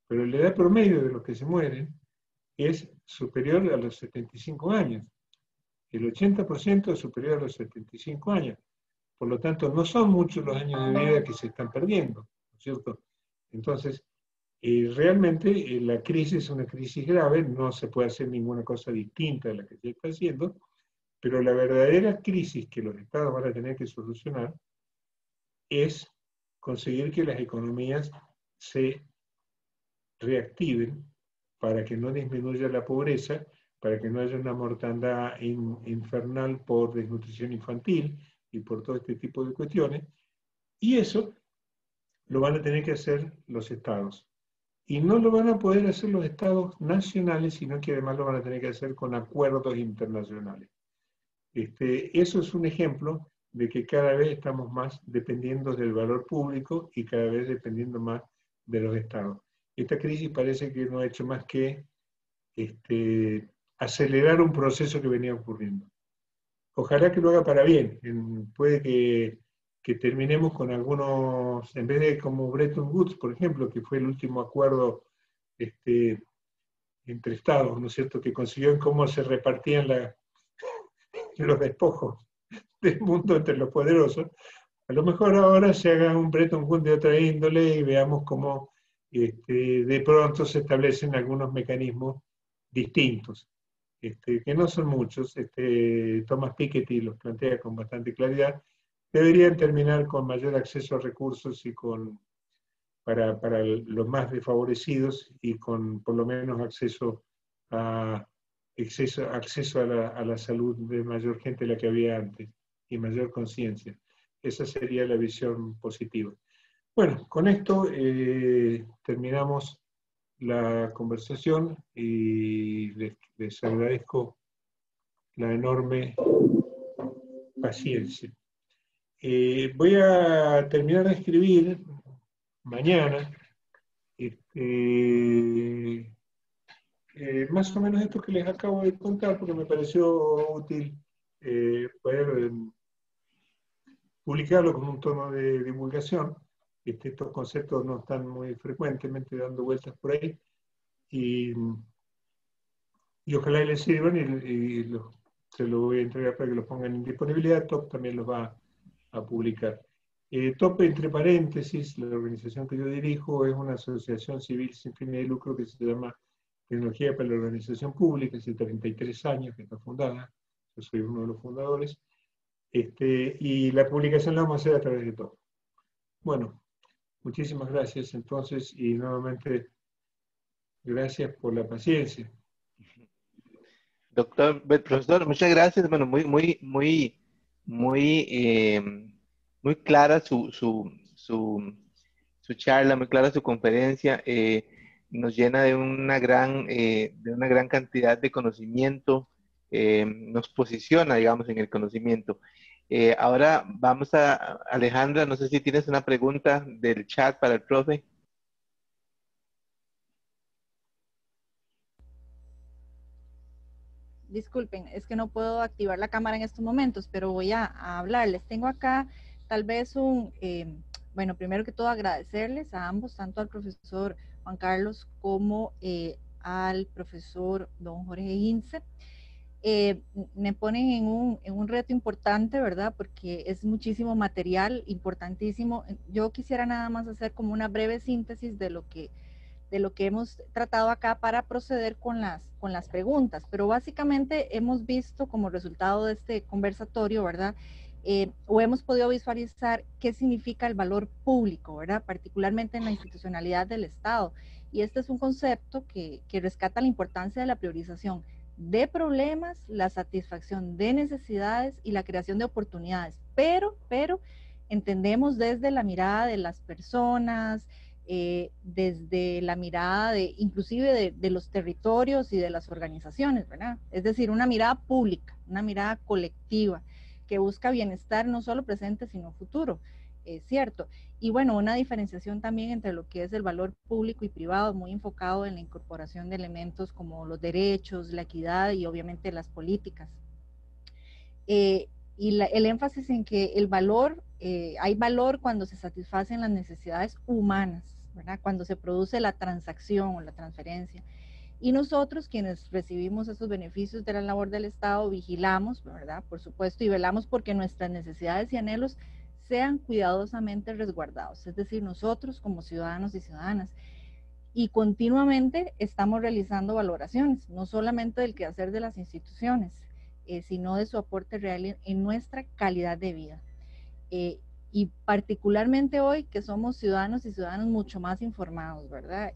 Pero la edad promedio de los que se mueren es superior a los 75 años. El 80% es superior a los 75 años. Por lo tanto, no son muchos los años de vida que se están perdiendo, ¿no es cierto? Entonces, realmente la crisis es una crisis grave, no se puede hacer ninguna cosa distinta a la que se está haciendo, pero la verdadera crisis que los estados van a tener que solucionar es conseguir que las economías se reactiven para que no disminuya la pobreza, para que no haya una mortandad infernal por desnutrición infantil y por todo este tipo de cuestiones. Y eso lo van a tener que hacer los estados. Y no lo van a poder hacer los estados nacionales, sino que además lo van a tener que hacer con acuerdos internacionales. Eso es un ejemplo de que cada vez estamos más dependiendo del valor público y cada vez dependiendo más de los estados. Esta crisis parece que no ha hecho más que acelerar un proceso que venía ocurriendo. Ojalá que lo haga para bien. Puede que terminemos con algunos, en vez de como Bretton Woods, por ejemplo, que fue el último acuerdo entre estados, ¿no es cierto?, que consiguió en cómo se repartían los despojos del mundo entre los poderosos. A lo mejor ahora se haga un Bretton Woods de otra índole y veamos cómo de pronto se establecen algunos mecanismos distintos, que no son muchos. Thomas Piketty los plantea con bastante claridad. Deberían terminar con mayor acceso a recursos y para los más desfavorecidos y con por lo menos acceso a la salud de mayor gente de la que había antes y mayor conciencia. Esa sería la visión positiva. Bueno, con esto terminamos la conversación y les agradezco la enorme paciencia. Voy a terminar de escribir mañana más o menos esto que les acabo de contar, porque me pareció útil poder publicarlo con un tono de divulgación. Estos conceptos no están muy frecuentemente dando vueltas por ahí, y ojalá les sirvan, y se lo voy a entregar para que los pongan en disponibilidad. TOP también los va a publicar. TOP, entre paréntesis, la organización que yo dirijo es una asociación civil sin fines de lucro que se llama Tecnología para la Organización Pública. Hace 33 años que está fundada, yo soy uno de los fundadores, y la publicación la vamos a hacer a través de TOP. Bueno, muchísimas gracias entonces, y nuevamente gracias por la paciencia. Profesor, muchas gracias. Bueno, muy clara su charla, muy clara su conferencia. Nos llena de una gran cantidad de conocimiento, nos posiciona, digamos, en el conocimiento. Ahora vamos a Alejandra, no sé si tienes una pregunta del chat para el profe. Disculpen, es que no puedo activar la cámara en estos momentos, pero voy a hablarles. Tengo acá tal vez bueno, primero que todo agradecerles a ambos, tanto al profesor Juan Carlos como al profesor don Jorge Hintze. Me ponen en un reto importante, ¿verdad? Porque es muchísimo material, importantísimo. Yo quisiera nada más hacer como una breve síntesis de lo que hemos tratado acá para proceder con las preguntas, pero básicamente hemos visto como resultado de este conversatorio, ¿verdad? O hemos podido visualizar qué significa el valor público, ¿verdad? Particularmente en la institucionalidad del Estado. Y este es un concepto que rescata la importancia de la priorización de problemas, la satisfacción de necesidades y la creación de oportunidades, pero entendemos desde la mirada de las personas, desde la mirada inclusive de los territorios y de las organizaciones, ¿verdad? Es decir, una mirada pública, una mirada colectiva, que busca bienestar no solo presente, sino futuro, es cierto. Y bueno, una diferenciación también entre lo que es el valor público y privado, muy enfocado en la incorporación de elementos como los derechos, la equidad y obviamente las políticas. Y el énfasis en que el valor, hay valor cuando se satisfacen las necesidades humanas, ¿verdad? Cuando se produce la transacción o la transferencia. Y nosotros, quienes recibimos esos beneficios de la labor del Estado, vigilamos, ¿verdad? Por supuesto, y velamos porque nuestras necesidades y anhelos sean cuidadosamente resguardados. Es decir, nosotros como ciudadanos y ciudadanas. Y continuamente estamos realizando valoraciones, no solamente del quehacer de las instituciones, sino de su aporte real en nuestra calidad de vida. Y particularmente hoy que somos ciudadanos y ciudadanas mucho más informados, ¿verdad?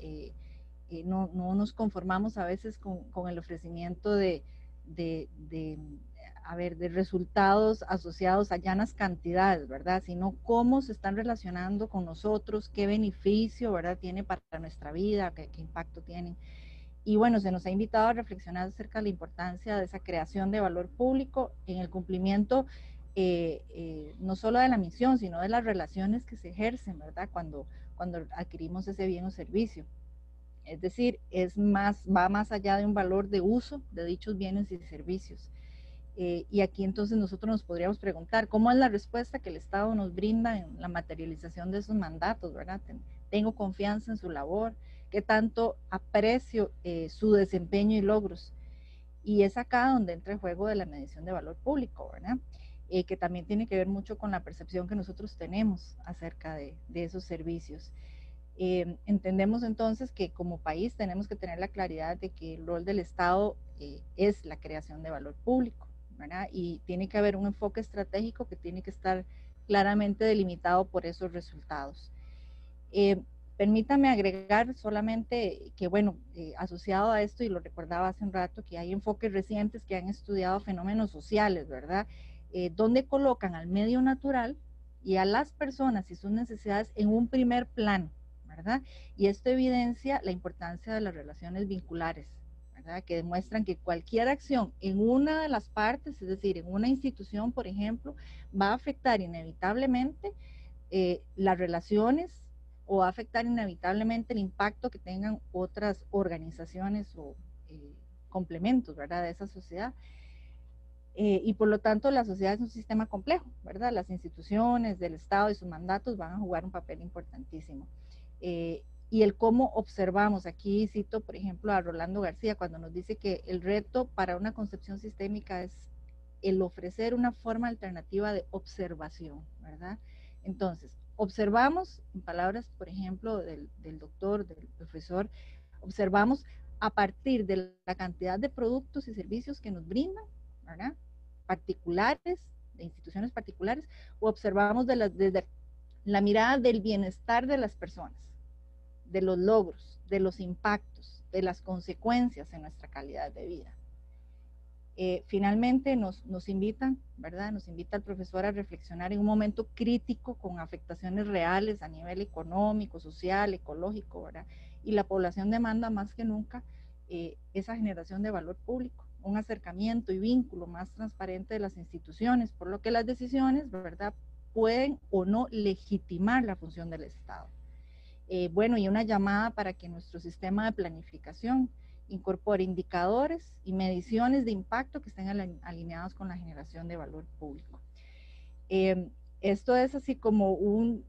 No nos conformamos a veces con el ofrecimiento de a ver, de resultados asociados a llanas cantidades, ¿verdad? Sino cómo se están relacionando con nosotros, qué beneficio, ¿verdad? Tiene para nuestra vida, qué impacto tienen. Y bueno, se nos ha invitado a reflexionar acerca de la importancia de esa creación de valor público en el cumplimiento no solo de la misión, sino de las relaciones que se ejercen, ¿verdad? Cuando adquirimos ese bien o servicio. Es decir, va más allá de un valor de uso de dichos bienes y servicios. Y aquí entonces nosotros nos podríamos preguntar, ¿cómo es la respuesta que el Estado nos brinda en la materialización de esos mandatos, ¿verdad? Tengo confianza en su labor, qué tanto aprecio su desempeño y logros. Y es acá donde entra el juego de la medición de valor público, ¿verdad? Que también tiene que ver mucho con la percepción que nosotros tenemos acerca de esos servicios. Entendemos entonces que como país tenemos que tener la claridad de que el rol del Estado es la creación de valor público, ¿verdad? Y tiene que haber un enfoque estratégico que tiene que estar claramente delimitado por esos resultados. Permítame agregar solamente que, bueno, asociado a esto, y lo recordaba hace un rato, que hay enfoques recientes que han estudiado fenómenos sociales, ¿verdad? Donde colocan al medio natural y a las personas y sus necesidades en un primer plano, ¿verdad? Y esto evidencia la importancia de las relaciones vinculares, ¿verdad? Que demuestran que cualquier acción en una de las partes, es decir, en una institución, por ejemplo, va a afectar inevitablemente las relaciones o va a afectar inevitablemente el impacto que tengan otras organizaciones o complementos, ¿verdad? De esa sociedad. Y por lo tanto la sociedad es un sistema complejo, ¿verdad? Las instituciones del Estado y sus mandatos van a jugar un papel importantísimo. Y el cómo observamos, aquí cito por ejemplo a Rolando García cuando nos dice que el reto para una concepción sistémica es el ofrecer una forma alternativa de observación, ¿verdad? Entonces, observamos, en palabras por ejemplo del doctor, del profesor, observamos a partir de la cantidad de productos y servicios que nos brindan, ¿verdad? Particulares, de instituciones particulares, o observamos desde la mirada del bienestar de las personas, de los logros, de los impactos, de las consecuencias en nuestra calidad de vida. Finalmente nos invitan, ¿verdad? Nos invita el profesor a reflexionar en un momento crítico con afectaciones reales a nivel económico, social, ecológico, ¿verdad? Y la población demanda más que nunca esa generación de valor público, un acercamiento y vínculo más transparente de las instituciones, por lo que las decisiones, ¿verdad?, pueden o no legitimar la función del Estado. Bueno, y una llamada para que nuestro sistema de planificación incorpore indicadores y mediciones de impacto que estén alineados con la generación de valor público. Esto es así como un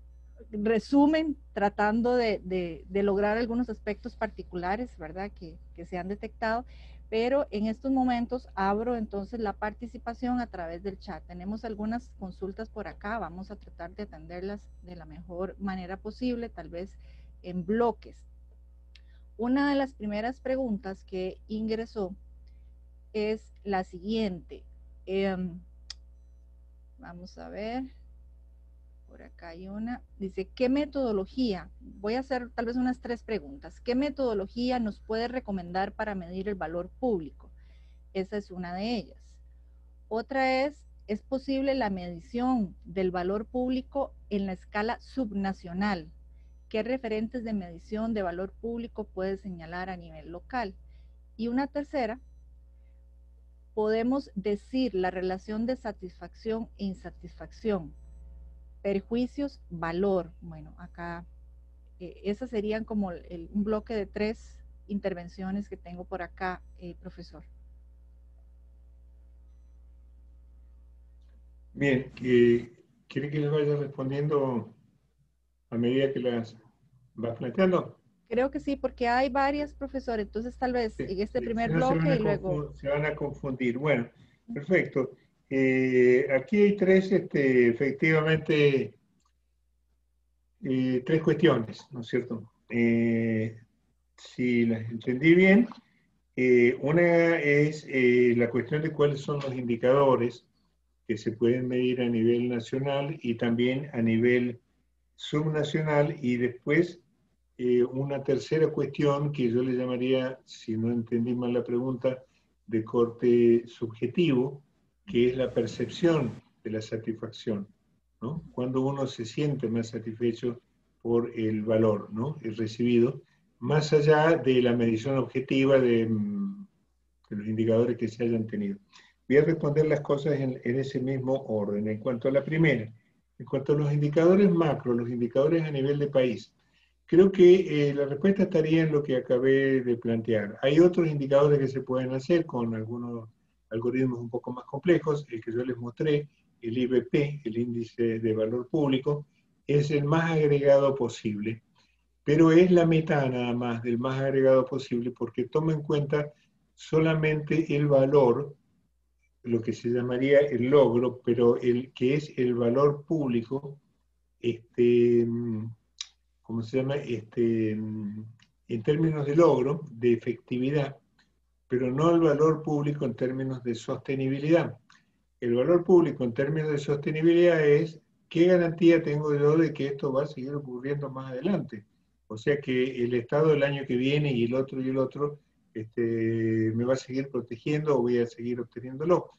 resumen tratando de lograr algunos aspectos particulares, ¿verdad?, que se han detectado, pero en estos momentos abro entonces la participación a través del chat. Tenemos algunas consultas por acá, vamos a tratar de atenderlas de la mejor manera posible, tal vez en bloques. Una de las primeras preguntas que ingresó es la siguiente. Vamos a ver. Por acá hay una. Dice, ¿qué metodología? Voy a hacer tal vez unas 3 preguntas. ¿Qué metodología nos puede recomendar para medir el valor público? Esa es una de ellas. Otra ¿es posible la medición del valor público en la escala subnacional? ¿Qué referentes de medición de valor público puede señalar a nivel local? Y una tercera, podemos decir la relación de satisfacción e insatisfacción, perjuicios, valor. Bueno, acá, esas serían como un bloque de 3 intervenciones que tengo por acá, profesor. Bien, ¿quiere que les vaya respondiendo a medida que las vas planteando? Creo que sí, porque hay varias, profesor, entonces tal vez en este primer Si no, bloque y luego... se van a confundir. Bueno, perfecto. Aquí hay 3, efectivamente, 3 cuestiones, ¿no es cierto? Si las entendí bien, una es la cuestión de cuáles son los indicadores que se pueden medir a nivel nacional y también a nivel subnacional, y después una tercera cuestión que yo le llamaría, si no entendí mal la pregunta, de corte subjetivo, que es la percepción de la satisfacción, ¿no? Cuando uno se siente más satisfecho por el valor, ¿no? El recibido, más allá de la medición objetiva de los indicadores que se hayan tenido. Voy a responder las cosas en ese mismo orden. En cuanto a la primera, en cuanto a los indicadores macro, los indicadores a nivel de país, creo que la respuesta estaría en lo que acabé de plantear. Hay otros indicadores que se pueden hacer con algunos algoritmos un poco más complejos. El que yo les mostré, el IVP, el índice de valor público, es el más agregado posible, pero es la mitad nada más del más agregado posible porque toma en cuenta solamente el valor, lo que se llamaría el logro, pero el que es el valor público, ¿cómo se llama? En términos de logro, de efectividad, pero no el valor público en términos de sostenibilidad. El valor público en términos de sostenibilidad es qué garantía tengo yo de que esto va a seguir ocurriendo más adelante. O sea que el Estado el año que viene y el otro me va a seguir protegiendo o voy a seguir obteniéndolo.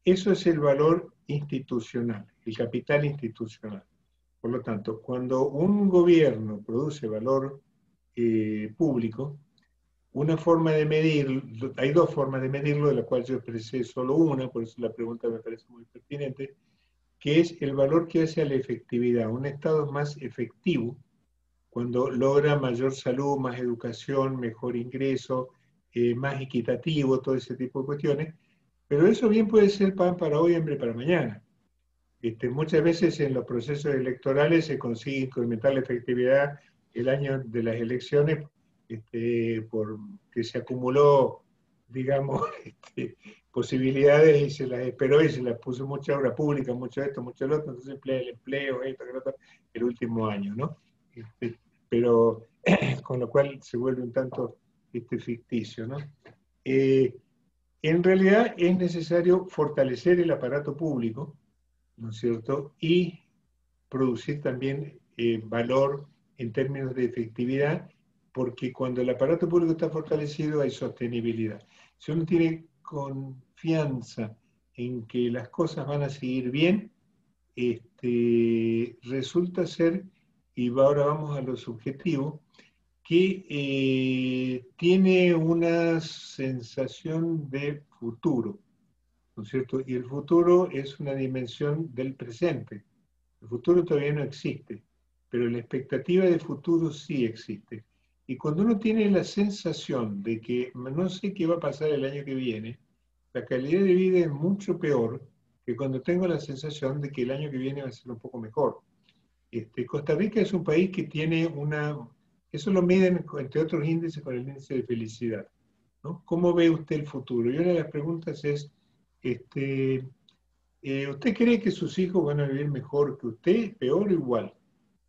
Eso es el valor institucional, el capital institucional. Por lo tanto, cuando un gobierno produce valor público, una forma de medir, hay dos formas de medirlo, de la cual yo expresé solo una, por eso la pregunta me parece muy pertinente, que es el valor que hace a la efectividad. Un Estado es más efectivo cuando logra mayor salud, más educación, mejor ingreso, más equitativo, todo ese tipo de cuestiones, pero eso bien puede ser pan para hoy, hambre para mañana. Muchas veces en los procesos electorales se consigue incrementar la efectividad el año de las elecciones porque se acumuló, digamos, posibilidades y se las esperó y se las puso mucha obra pública, mucho esto, mucho lo otro, entonces el empleo, esto, que otro, el último año, ¿no? Pero con lo cual se vuelve un tanto ficticio, ¿no? En realidad es necesario fortalecer el aparato público, ¿no es cierto? Y producir también valor en términos de efectividad, porque cuando el aparato público está fortalecido hay sostenibilidad. Si uno tiene confianza en que las cosas van a seguir bien, resulta ser, y ahora vamos a lo subjetivo, que tiene una sensación de futuro, ¿no es cierto? Y el futuro es una dimensión del presente. El futuro todavía no existe, pero la expectativa de futuro sí existe. Y cuando uno tiene la sensación de que no sé qué va a pasar el año que viene, la calidad de vida es mucho peor que cuando tengo la sensación de que el año que viene va a ser un poco mejor. Costa Rica es un país que tiene eso lo miden entre otros índices con el índice de felicidad, ¿no? ¿Cómo ve usted el futuro? Y una de las preguntas es, ¿usted cree que sus hijos van a vivir mejor que usted, peor o igual?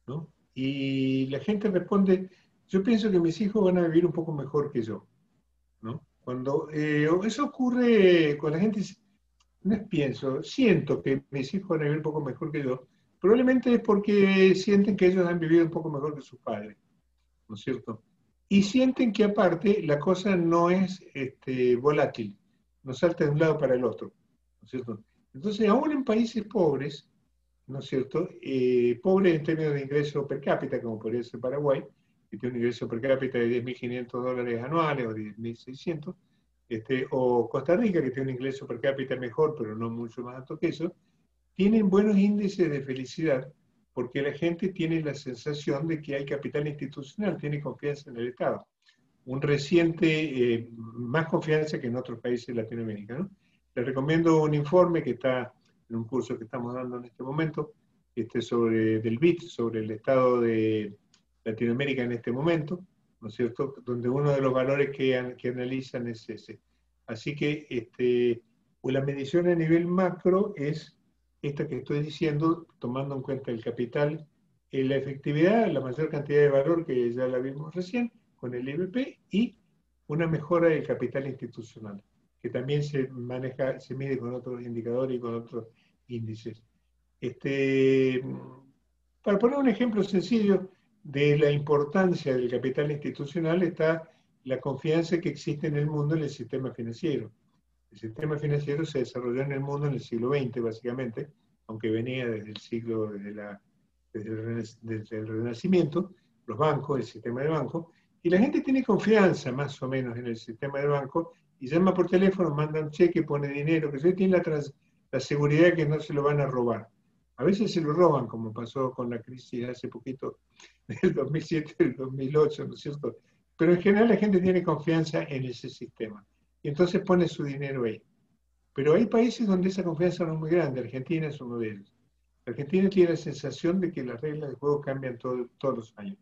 ¿No? Y la gente responde, yo pienso que mis hijos van a vivir un poco mejor que yo, ¿no? Cuando eso ocurre con la gente, no es pienso, siento que mis hijos van a vivir un poco mejor que yo, probablemente es porque sienten que ellos han vivido un poco mejor que sus padres, ¿no es cierto? Y sienten que aparte la cosa no es volátil, no salta de un lado para el otro, ¿no es cierto? Entonces, aún en países pobres, ¿no es cierto? Pobres en términos de ingreso per cápita, como podría ser Paraguay, que tiene un ingreso per cápita de $10.500 anuales o 10.600, o Costa Rica, que tiene un ingreso per cápita mejor, pero no mucho más alto que eso, tienen buenos índices de felicidad porque la gente tiene la sensación de que hay capital institucional, tiene confianza en el Estado. Un reciente, más confianza que en otros países de Latinoamérica, ¿no? Les recomiendo un informe que está en un curso que estamos dando en este momento, del BID, sobre el estado de Latinoamérica en este momento, ¿no es cierto? Donde uno de los valores que analizan es ese. Así que la medición a nivel macro es esta que estoy diciendo, tomando en cuenta el capital, la efectividad, la mayor cantidad de valor que ya la vimos recién, con el IVP, y una mejora del capital institucional, que también se mide con otros indicadores y con otros índices. Para poner un ejemplo sencillo de la importancia del capital institucional está la confianza que existe en el mundo en el sistema financiero. El sistema financiero se desarrolló en el mundo en el siglo XX, básicamente, aunque venía desde el Renacimiento, los bancos, el sistema de banco, y la gente tiene confianza más o menos en el sistema de banco y llama por teléfono, manda un cheque, pone dinero, que tiene la seguridad que no se lo van a robar. A veces se lo roban, como pasó con la crisis hace poquito del 2007 y del 2008, ¿no es cierto? Pero en general la gente tiene confianza en ese sistema y entonces pone su dinero ahí. Pero hay países donde esa confianza no es muy grande. Argentina es uno de ellos. Argentina tiene la sensación de que las reglas de juego cambian todos los años,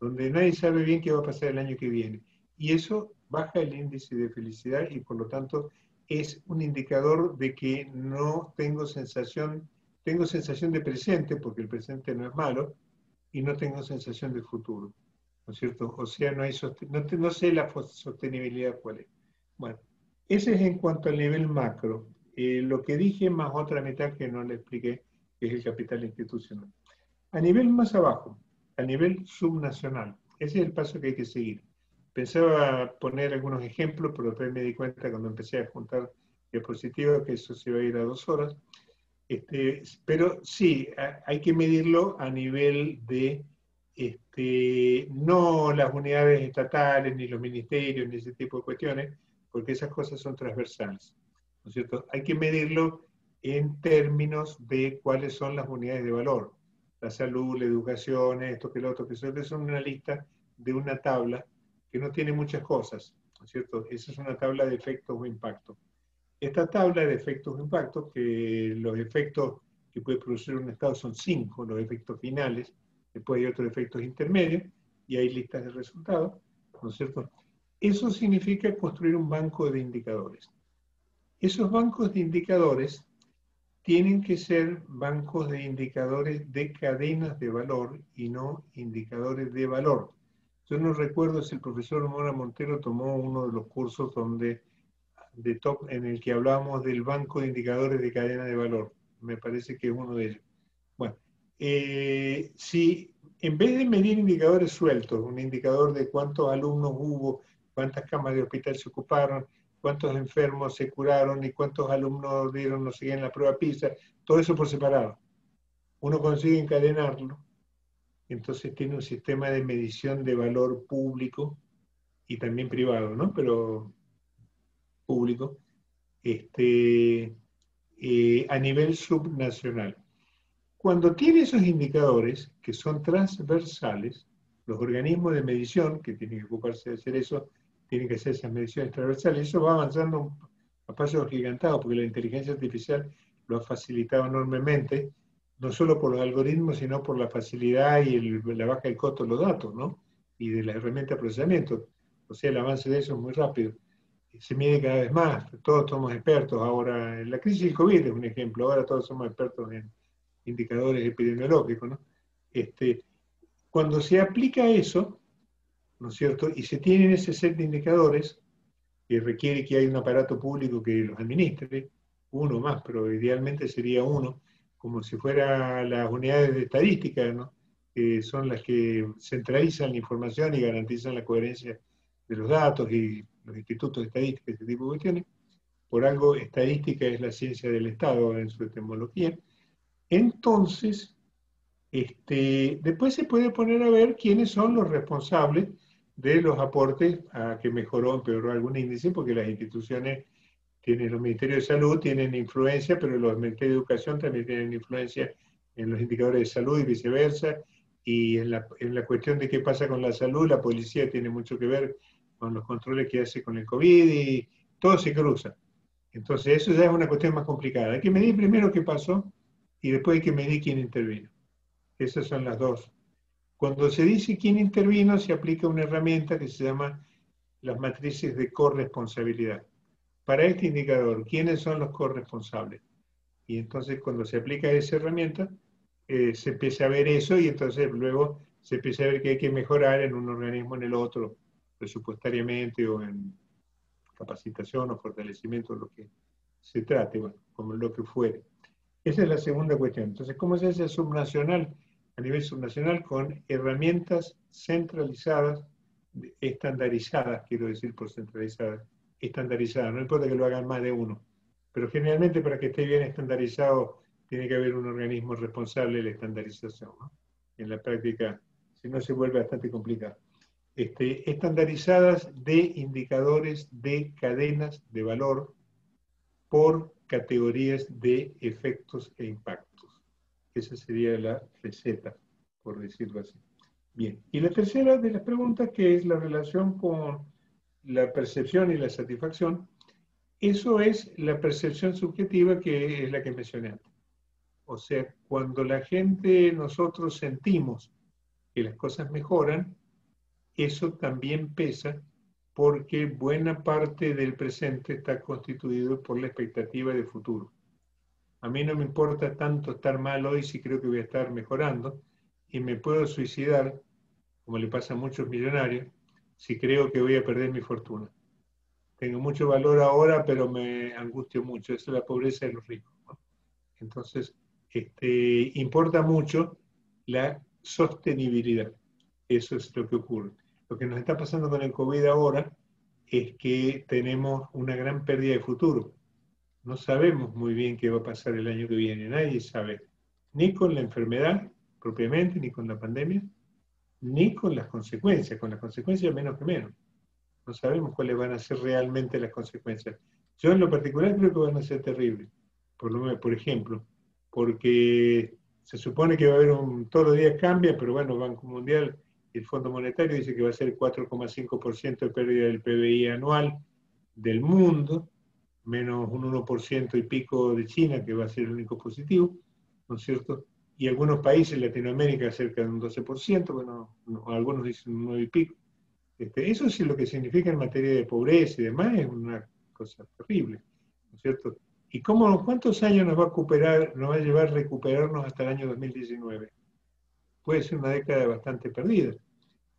donde nadie sabe bien qué va a pasar el año que viene. Y eso baja el índice de felicidad y por lo tanto es un indicador de que no tengo sensación de presente, porque el presente no es malo, y no tengo sensación de futuro, ¿no es cierto? O sea, no sé la sostenibilidad cuál es. Bueno, ese es en cuanto al nivel macro. Lo que dije más otra mitad que no le expliqué, que es el capital institucional. A nivel más abajo, a nivel subnacional, ese es el paso que hay que seguir. Pensaba poner algunos ejemplos, pero después me di cuenta cuando empecé a juntar diapositivas que eso se iba a ir a 2 horas. Pero sí, hay que medirlo a nivel de no las unidades estatales, ni los ministerios, ni ese tipo de cuestiones, porque esas cosas son transversales, ¿no es cierto? Hay que medirlo en términos de cuáles son las unidades de valor. La salud, la educación, esto, que lo otro, que son una lista de una tabla que no tiene muchas cosas, ¿no es cierto? Esa es una tabla de efectos o impactos. Esta tabla de efectos o impactos, que los efectos que puede producir un Estado son 5, los efectos finales, después hay otros efectos intermedios, y hay listas de resultados, ¿no es cierto? Eso significa construir un banco de indicadores. Esos bancos de indicadores tienen que ser bancos de indicadores de cadenas de valor y no indicadores de valor. Yo no recuerdo si el profesor Mora Montero tomó uno de los cursos en el que hablábamos del banco de indicadores de cadena de valor. Me parece que es uno de ellos. Bueno, si en vez de medir indicadores sueltos, un indicador de cuántos alumnos hubo, cuántas camas de hospital se ocuparon, cuántos enfermos se curaron y cuántos alumnos dieron, no sé qué, en la prueba PISA, todo eso por separado. Uno consigue encadenarlo, entonces tiene un sistema de medición de valor público y también privado, ¿no? Pero público, a nivel subnacional. Cuando tiene esos indicadores que son transversales, los organismos de medición, que tienen que ocuparse de hacer eso, tienen que hacer esas mediciones transversales, eso va avanzando a pasos gigantados, porque la inteligencia artificial lo ha facilitado enormemente, no solo por los algoritmos, sino por la facilidad y la baja del costo de los datos, ¿no? Y de la herramienta de procesamiento. O sea, el avance de eso es muy rápido. Se mide cada vez más, todos somos expertos ahora. La crisis del COVID es un ejemplo, ahora todos somos expertos en indicadores epidemiológicos, ¿no? Cuando se aplica eso, ¿no es cierto? Y se tienen ese set de indicadores, que requiere que haya un aparato público que los administre, uno más, pero idealmente sería uno, como si fueran las unidades de estadística, ¿no? Que son las que centralizan la información y garantizan la coherencia de los datos y los institutos de estadística, ese tipo de cuestiones. Por algo, estadística es la ciencia del Estado en su etimología. Entonces, después se puede poner a ver quiénes son los responsables de los aportes a que mejoró o empeoró algún índice, porque las instituciones los ministerios de salud tienen influencia, pero los ministerios de educación también tienen influencia en los indicadores de salud y viceversa, y en la cuestión de qué pasa con la salud, la policía tiene mucho que ver con los controles que hace con el COVID, y todo se cruza. Entonces eso ya es una cuestión más complicada. Hay que medir primero qué pasó, y después hay que medir quién intervino. Esas son las dos. Cuando se dice quién intervino, se aplica una herramienta que se llama las matrices de corresponsabilidad. Para este indicador, ¿quiénes son los corresponsables? Y entonces cuando se aplica esa herramienta, se empieza a ver eso y entonces luego se empieza a ver que hay que mejorar en un organismo, en el otro, presupuestariamente o en capacitación o fortalecimiento, lo que se trate, bueno, como lo que fuere. Esa es la segunda cuestión. Entonces, ¿cómo se hace subnacional? A nivel subnacional con herramientas centralizadas, estandarizadas, quiero decir por centralizadas, estandarizada, no importa que lo hagan más de uno, pero generalmente para que esté bien estandarizado tiene que haber un organismo responsable de la estandarización, ¿no? En la práctica, si no, se vuelve bastante complicado. Estandarizadas de indicadores de cadenas de valor por categorías de efectos e impactos. Esa sería la receta, por decirlo así. Bien, y la tercera de las preguntas, que es la relación con la percepción y la satisfacción, eso es la percepción subjetiva, que es la que mencioné antes. O sea, cuando la gente, nosotros sentimos que las cosas mejoran, eso también pesa, porque buena parte del presente está constituido por la expectativa de futuro. A mí no me importa tanto estar mal hoy si creo que voy a estar mejorando, y me puedo suicidar, como le pasa a muchos millonarios, si creo que voy a perder mi fortuna. Tengo mucho valor ahora, pero me angustio mucho. Esa es la pobreza de los ricos, ¿no? Entonces, importa mucho la sostenibilidad. Eso es lo que ocurre. Lo que nos está pasando con el COVID ahora es que tenemos una gran pérdida de futuro. No sabemos muy bien qué va a pasar el año que viene. Nadie sabe, ni con la enfermedad propiamente, ni con la pandemia, ni con las consecuencias. Con las consecuencias menos que menos. No sabemos cuáles van a ser realmente las consecuencias. Yo en lo particular creo que van a ser terribles. Por ejemplo, porque se supone que va a haber todos los días cambia, pero bueno, Banco Mundial y el Fondo Monetario dice que va a ser 4,5% de pérdida del PBI anual del mundo, menos un 1% y pico de China, que va a ser el único positivo, ¿no es cierto? Y algunos países, Latinoamérica, cerca de un 12%, bueno, algunos dicen un 9 y pico. Eso sí, lo que significa en materia de pobreza y demás es una cosa terrible, ¿no es cierto? ¿Y cuántos años nos va a llevar recuperarnos hasta el año 2019? Puede ser una década bastante perdida,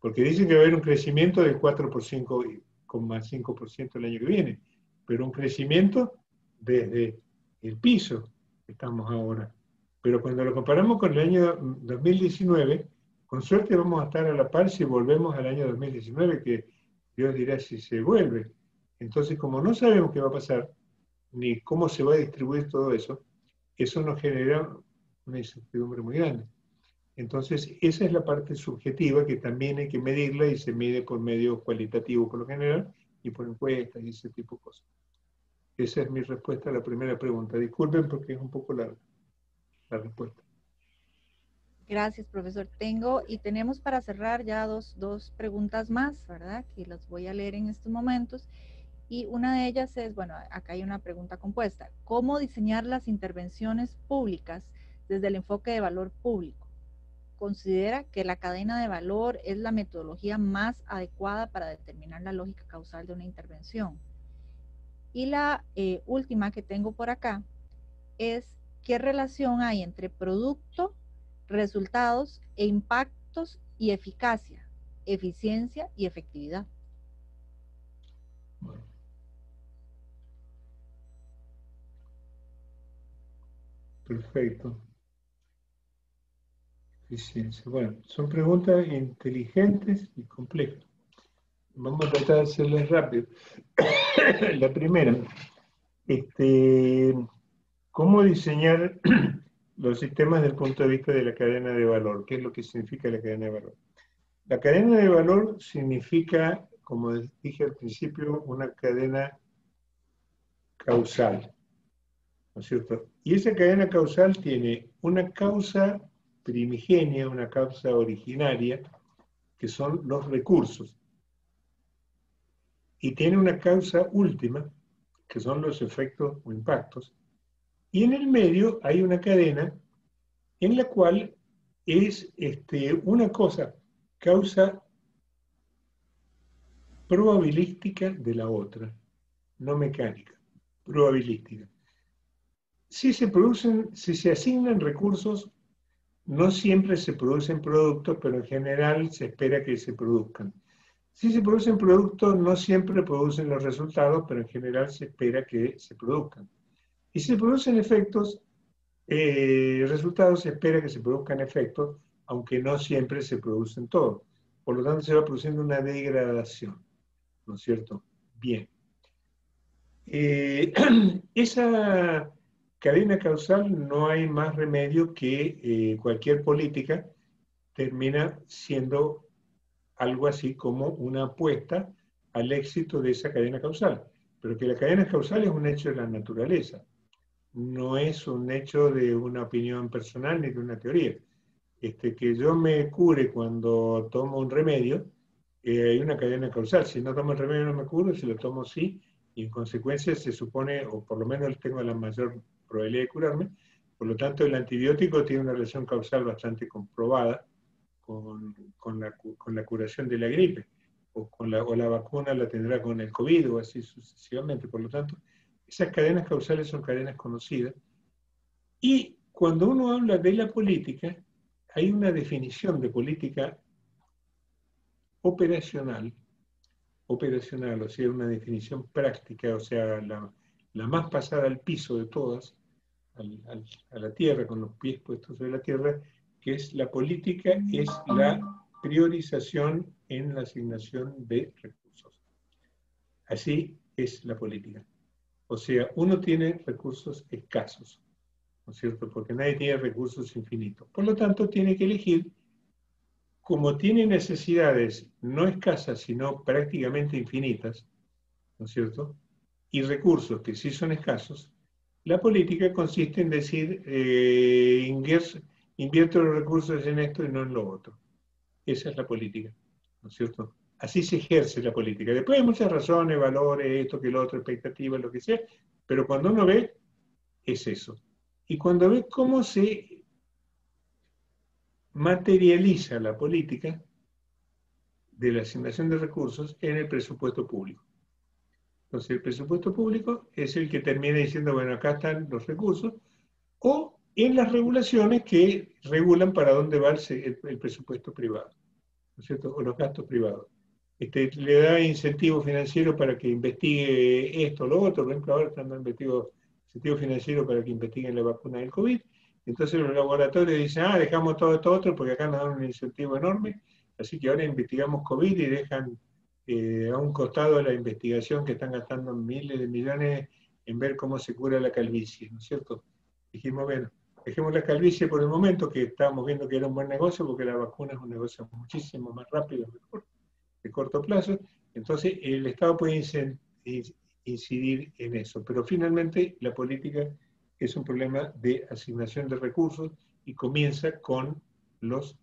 porque dicen que va a haber un crecimiento del 4,5% el año que viene, pero un crecimiento desde el piso que estamos ahora. Pero cuando lo comparamos con el año 2019, con suerte vamos a estar a la par si volvemos al año 2019, que Dios dirá si se vuelve. Entonces, como no sabemos qué va a pasar, ni cómo se va a distribuir todo eso, eso nos genera una incertidumbre muy grande. Entonces, esa es la parte subjetiva que también hay que medirla, y se mide por medios cualitativos por lo general, y por encuestas y ese tipo de cosas. Esa es mi respuesta a la primera pregunta. Disculpen porque es un poco larga la respuesta. Gracias, profesor. Tenemos para cerrar ya dos preguntas más, ¿verdad? Que las voy a leer en estos momentos. Y una de ellas es, bueno, acá hay una pregunta compuesta. ¿Cómo diseñar las intervenciones públicas desde el enfoque de valor público? ¿Considera que la cadena de valor es la metodología más adecuada para determinar la lógica causal de una intervención? Y la última que tengo por acá es, ¿qué relación hay entre producto, resultados e impactos y eficacia, eficiencia y efectividad? Bueno. Perfecto. Eficiencia. Bueno, son preguntas inteligentes y complejas. Vamos a tratar de hacerlas rápido. La primera, ¿cómo diseñar los sistemas desde el punto de vista de la cadena de valor? ¿Qué es lo que significa la cadena de valor? La cadena de valor significa, como dije al principio, una cadena causal, ¿no es cierto? Y esa cadena causal tiene una causa primigenia, una causa originaria, que son los recursos. Y tiene una causa última, que son los efectos o impactos. Y en el medio hay una cadena en la cual es una cosa, causa probabilística de la otra, no mecánica, probabilística. Si se asignan recursos, no siempre se producen productos, pero en general se espera que se produzcan. Si se producen productos, no siempre producen los resultados, pero en general se espera que se produzcan. Y si se producen resultados, se espera que se produzcan efectos, aunque no siempre se producen todos. Por lo tanto, se va produciendo una degradación, ¿no es cierto? Bien. Esa cadena causal no hay más remedio que cualquier política termina siendo algo así como una apuesta al éxito de esa cadena causal. Pero que la cadena causal es un hecho de la naturaleza, no es un hecho de una opinión personal ni de una teoría. Que yo me cure cuando tomo un remedio, hay una cadena causal. Si no tomo el remedio no me curo, si lo tomo sí, y en consecuencia se supone, o por lo menos tengo la mayor probabilidad de curarme. Por lo tanto, el antibiótico tiene una relación causal bastante comprobada con la curación de la gripe, o la vacuna la tendrá con el COVID, o así sucesivamente. Por lo tanto, esas cadenas causales son cadenas conocidas. Y cuando uno habla de la política, hay una definición de política operacional, o sea, una definición práctica, o sea, la más pasada al piso de todas, a la tierra, con los pies puestos sobre la tierra, que es la política, es la priorización en la asignación de recursos. Así es la política. O sea, uno tiene recursos escasos, ¿no es cierto? Porque nadie tiene recursos infinitos. Por lo tanto, tiene que elegir, como tiene necesidades no escasas, sino prácticamente infinitas, ¿no es cierto? Y recursos que sí son escasos, la política consiste en decir, invierto los recursos en esto y no en lo otro. Esa es la política, ¿no es cierto? Así se ejerce la política. Después hay muchas razones, valores, esto que lo otro, expectativas, lo que sea, pero cuando uno ve, es eso. Y cuando ve cómo se materializa la política de la asignación de recursos en el presupuesto público. Entonces, el presupuesto público es el que termina diciendo, bueno, acá están los recursos, o en las regulaciones que regulan para dónde va el presupuesto privado, ¿no es cierto? O los gastos privados. Le da incentivo financiero para que investigue esto o lo otro. Por ejemplo, ahora están dando incentivo financiero para que investiguen la vacuna del COVID. Entonces los laboratorios dicen, dejamos todo esto otro porque acá nos dan un incentivo enorme, así que ahora investigamos COVID y dejan a un costado la investigación que están gastando miles de millones en ver cómo se cura la calvicie, ¿no es cierto? Dijimos, bueno, dejemos la calvicie por el momento, que estábamos viendo que era un buen negocio, porque la vacuna es un negocio muchísimo más rápido, mejor, de corto plazo. Entonces, el Estado puede incidir en eso. Pero finalmente, la política es un problema de asignación de recursos y comienza con los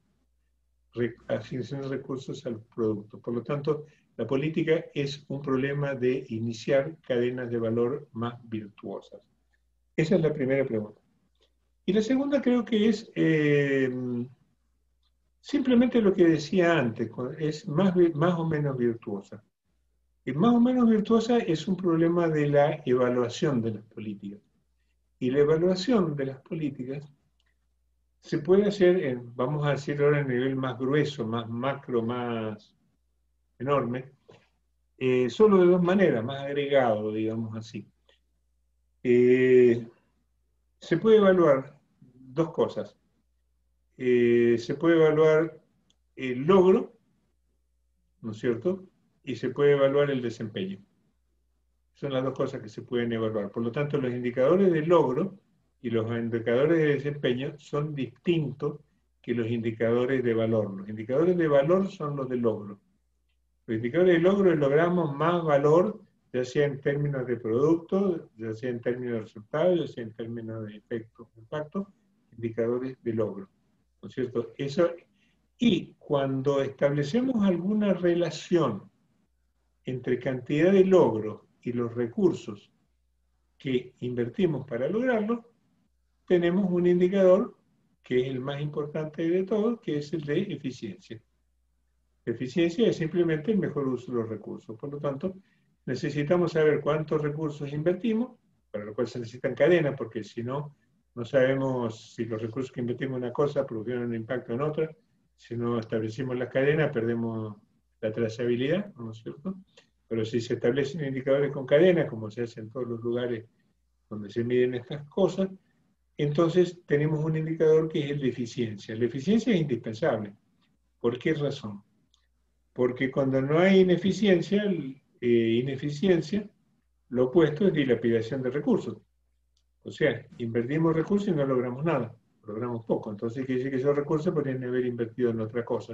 asignación de recursos al producto. Por lo tanto, la política es un problema de iniciar cadenas de valor más virtuosas. Esa es la primera pregunta. Y la segunda creo que es simplemente lo que decía antes, es más o menos virtuosa. Y más o menos virtuosa es un problema de la evaluación de las políticas. Y la evaluación de las políticas se puede hacer, vamos a decir ahora en nivel más grueso, más macro, más enorme, solo de dos maneras, más agregado, digamos así. Se puede evaluar dos cosas. Se puede evaluar el logro, ¿no es cierto? Y se puede evaluar el desempeño. Son las dos cosas que se pueden evaluar. Por lo tanto, los indicadores de logro y los indicadores de desempeño son distintos que los indicadores de valor. Los indicadores de valor son los de logro. Los indicadores de logro logramos más valor, ya sea en términos de producto, ya sea en términos de resultados, ya sea en términos de efecto, impacto, indicadores de logro. ¿No es cierto? Eso, y cuando establecemos alguna relación entre cantidad de logro y los recursos que invertimos para lograrlo, tenemos un indicador que es el más importante de todos, que es el de eficiencia. Eficiencia es simplemente el mejor uso de los recursos. Por lo tanto, necesitamos saber cuántos recursos invertimos, para lo cual se necesitan cadenas, porque si no, no sabemos si los recursos que invertimos en una cosa produjeron un impacto en otra. Si no establecimos las cadenas, perdemos la trazabilidad, ¿no es cierto? Pero si se establecen indicadores con cadenas, como se hace en todos los lugares donde se miden estas cosas, entonces tenemos un indicador que es el de eficiencia. La eficiencia es indispensable. ¿Por qué razón? Porque cuando no hay ineficiencia, Lo opuesto es dilapidación de recursos. O sea, invertimos recursos y no logramos nada, logramos poco. Entonces quiere decir que esos recursos podrían haber invertido en otra cosa,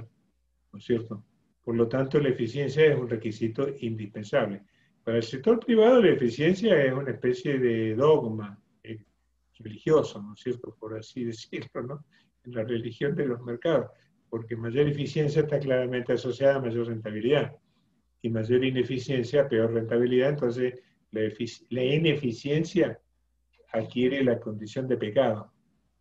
¿no es cierto? Por lo tanto, la eficiencia es un requisito indispensable. Para el sector privado, la eficiencia es una especie de dogma religioso, ¿no es cierto? Por así decirlo, ¿no? En la religión de los mercados, porque mayor eficiencia está claramente asociada a mayor rentabilidad, y mayor ineficiencia a peor rentabilidad. Entonces, la ineficiencia adquiere la condición de pecado,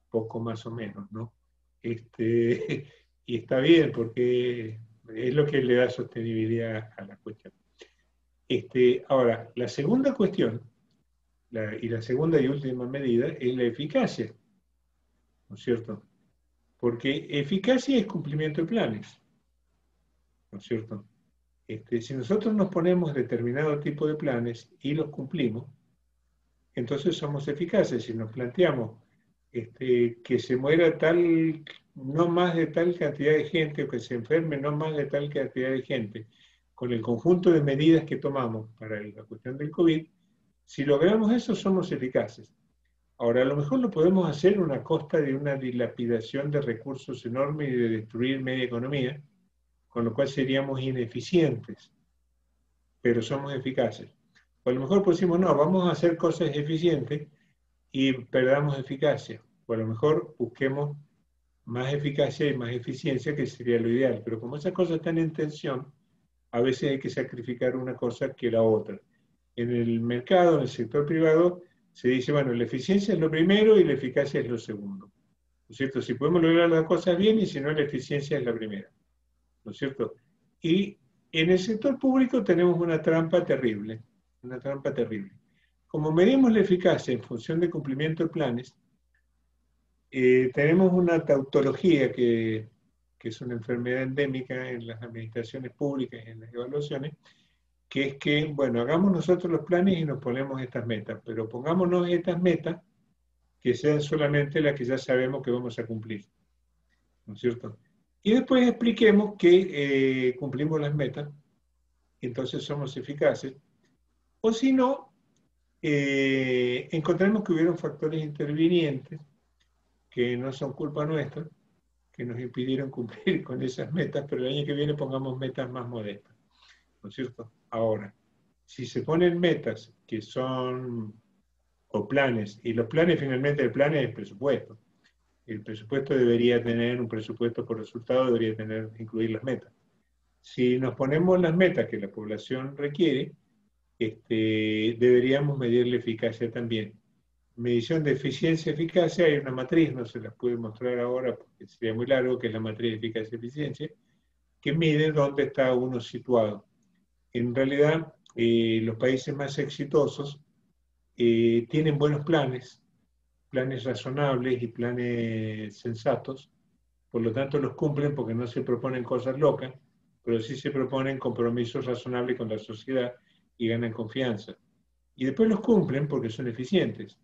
poco más o menos, ¿no? Y está bien, porque es lo que le da sostenibilidad a la cuestión. Ahora, la segunda cuestión, la segunda y última medida, es la eficacia, ¿no es cierto? Porque eficacia es cumplimiento de planes, ¿no es cierto? Si nosotros nos ponemos determinado tipo de planes y los cumplimos, entonces somos eficaces. Si nos planteamos que se muera no más de tal cantidad de gente, o que se enferme no más de tal cantidad de gente, con el conjunto de medidas que tomamos para la cuestión del COVID, si logramos eso, somos eficaces. Ahora, a lo mejor lo podemos hacer a una costa de una dilapidación de recursos enorme y de destruir media economía, con lo cual seríamos ineficientes, pero somos eficaces. O a lo mejor decimos, no, vamos a hacer cosas eficientes y perdamos eficacia. O a lo mejor busquemos más eficacia y más eficiencia, que sería lo ideal. Pero como esas cosas están en tensión, a veces hay que sacrificar una cosa que la otra. En el mercado, en el sector privado, se dice, bueno, la eficiencia es lo primero y la eficacia es lo segundo, ¿no es cierto? Si podemos lograr las cosas bien, y si no, la eficiencia es la primera, ¿no es cierto? Y en el sector público tenemos una trampa terrible, una trampa terrible. Como medimos la eficacia en función de cumplimiento de planes, tenemos una tautología que es una enfermedad endémica en las administraciones públicas y en las evaluaciones, que es que, bueno, hagamos nosotros los planes y nos ponemos estas metas, pero pongámonos estas metas que sean solamente las que ya sabemos que vamos a cumplir, ¿no es cierto? Y después expliquemos que cumplimos las metas, y entonces somos eficaces, o si no, encontremos que hubieron factores intervinientes que no son culpa nuestra, que nos impidieron cumplir con esas metas, pero el año que viene pongamos metas más modestas, ¿no es cierto? Ahora, si se ponen metas que son, o planes, y los planes finalmente, el plan es el presupuesto. El presupuesto debería tener, un presupuesto por resultado debería incluir las metas. Si nos ponemos las metas que la población requiere, deberíamos medir la eficacia también. Medición de eficiencia-eficacia, hay una matriz, no se las puedo mostrar ahora porque sería muy largo, que es la matriz de eficacia-eficiencia, que mide dónde está uno situado. En realidad, los países más exitosos tienen buenos planes razonables y planes sensatos, por lo tanto los cumplen porque no se proponen cosas locas, pero sí se proponen compromisos razonables con la sociedad y ganan confianza. Y después los cumplen porque son eficientes,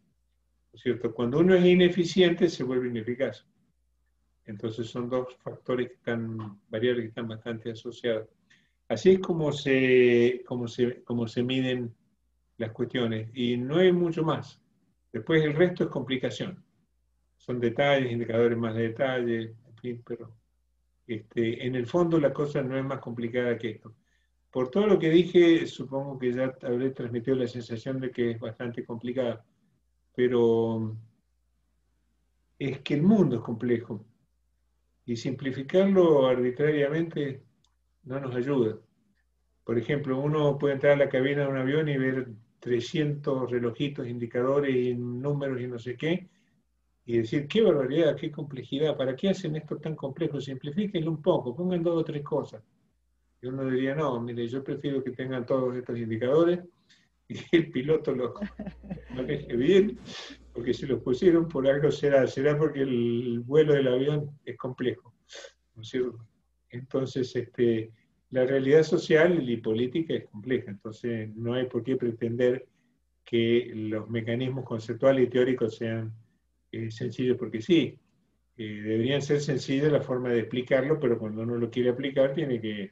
¿no es cierto? Cuando uno es ineficiente se vuelve ineficaz. Entonces son dos factores variables que están bastante asociados. Así es como se miden las cuestiones, y no hay mucho más. Después el resto es complicación. Son detalles, indicadores más de detalle, en fin, pero en el fondo la cosa no es más complicada que esto. Por todo lo que dije, supongo que ya habré transmitido la sensación de que es bastante complicado, pero es que el mundo es complejo, y simplificarlo arbitrariamente no nos ayuda. Por ejemplo, uno puede entrar a la cabina de un avión y ver 300 relojitos, indicadores y números y no sé qué, y decir, qué barbaridad, qué complejidad, ¿para qué hacen esto tan complejo? Simplifíquenlo un poco, pongan 2 o 3 cosas. Y uno diría, no, mire, yo prefiero que tengan todos estos indicadores y el piloto los maneje bien, porque si los pusieron por algo será porque el vuelo del avión es complejo, ¿no es cierto? Entonces, la realidad social y política es compleja, entonces no hay por qué pretender que los mecanismos conceptuales y teóricos sean sencillos, porque sí, deberían ser sencillas la forma de explicarlo, pero cuando uno lo quiere aplicar tiene que...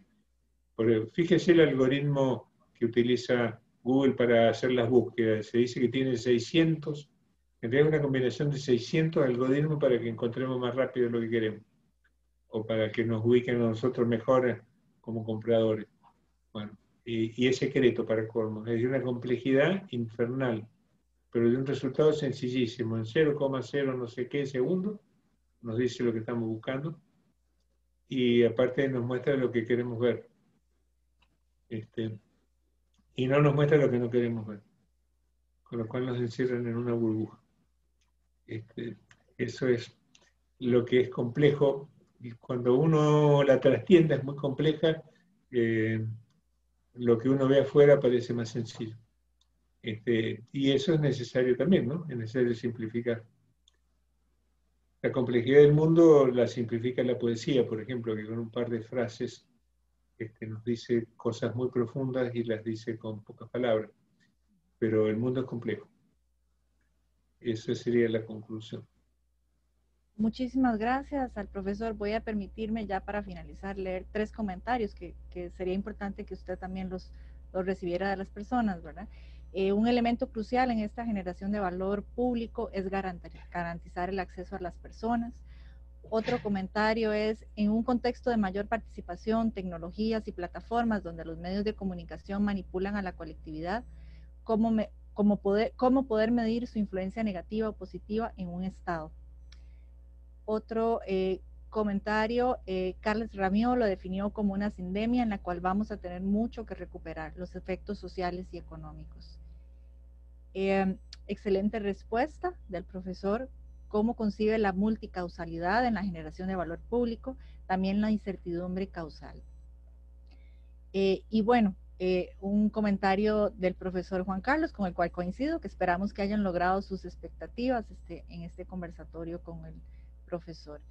Fíjese el algoritmo que utiliza Google para hacer las búsquedas. Se dice que tiene 600, en realidad una combinación de 600 algoritmos para que encontremos más rápido lo que queremos, o para que nos ubiquen a nosotros mejor como compradores. Bueno, y es secreto para colmo, es decir, una complejidad infernal, pero de un resultado sencillísimo, en 0,0 no sé qué segundos, nos dice lo que estamos buscando, y aparte nos muestra lo que queremos ver. Y no nos muestra lo que no queremos ver, con lo cual nos encierran en una burbuja. Eso es lo que es complejo, y cuando uno la trastienda es muy compleja, lo que uno ve afuera parece más sencillo. Y eso es necesario también, ¿no? Es necesario simplificar. La complejidad del mundo la simplifica la poesía, por ejemplo, que con un par de frases nos dice cosas muy profundas y las dice con pocas palabras. Pero el mundo es complejo. Esa sería la conclusión. Muchísimas gracias al profesor. Voy a permitirme ya para finalizar leer 3 comentarios que sería importante que usted también los recibiera de las personas, ¿verdad? Un elemento crucial en esta generación de valor público es garantizar el acceso a las personas. Otro comentario es, en un contexto de mayor participación, tecnologías y plataformas donde los medios de comunicación manipulan a la colectividad, ¿cómo poder medir su influencia negativa o positiva en un Estado? Otro comentario, Carles Ramió lo definió como una sindemia en la cual vamos a tener mucho que recuperar, los efectos sociales y económicos. Excelente respuesta del profesor. Cómo concibe la multicausalidad en la generación de valor público, también la incertidumbre causal. Y bueno, un comentario del profesor Juan Carlos, con el cual coincido, que esperamos que hayan logrado sus expectativas en este conversatorio con el profesor.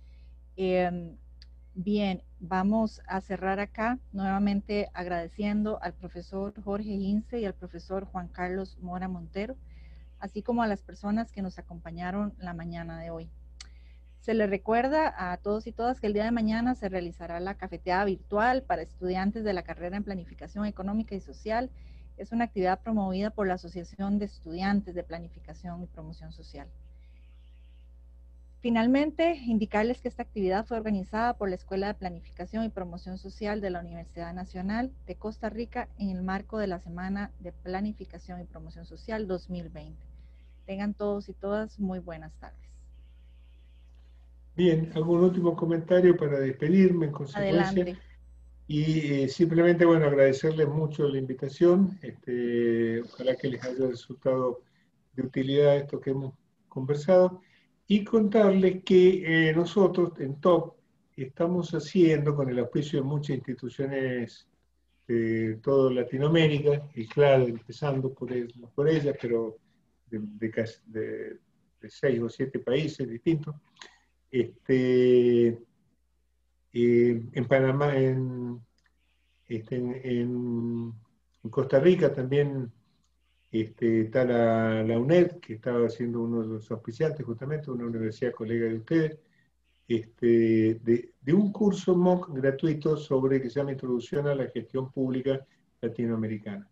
Bien, vamos a cerrar acá, nuevamente agradeciendo al profesor Jorge Hintze y al profesor Juan Carlos Mora Montero, así como a las personas que nos acompañaron la mañana de hoy. Se les recuerda a todos y todas que el día de mañana se realizará la cafeteada virtual para estudiantes de la carrera en Planificación Económica y Social. Es una actividad promovida por la Asociación de Estudiantes de Planificación y Promoción Social. Finalmente, indicarles que esta actividad fue organizada por la Escuela de Planificación y Promoción Social de la Universidad Nacional de Costa Rica en el marco de la Semana de Planificación y Promoción Social 2020. Tengan todos y todas muy buenas tardes. Bien, ¿algún último comentario para despedirme en consecuencia? Adelante. Y simplemente, bueno, agradecerles mucho la invitación. Ojalá que les haya resultado de utilidad esto que hemos conversado. Y contarles que nosotros en TOP estamos haciendo, con el auspicio de muchas instituciones de toda Latinoamérica, y claro, empezando por ellas, pero de 6 o 7 países distintos, en Panamá, en Costa Rica también está la UNED, que estaba siendo uno de los auspiciantes, justamente, una universidad colega de ustedes, de un curso MOOC gratuito que se llama Introducción a la Gestión Pública Latinoamericana.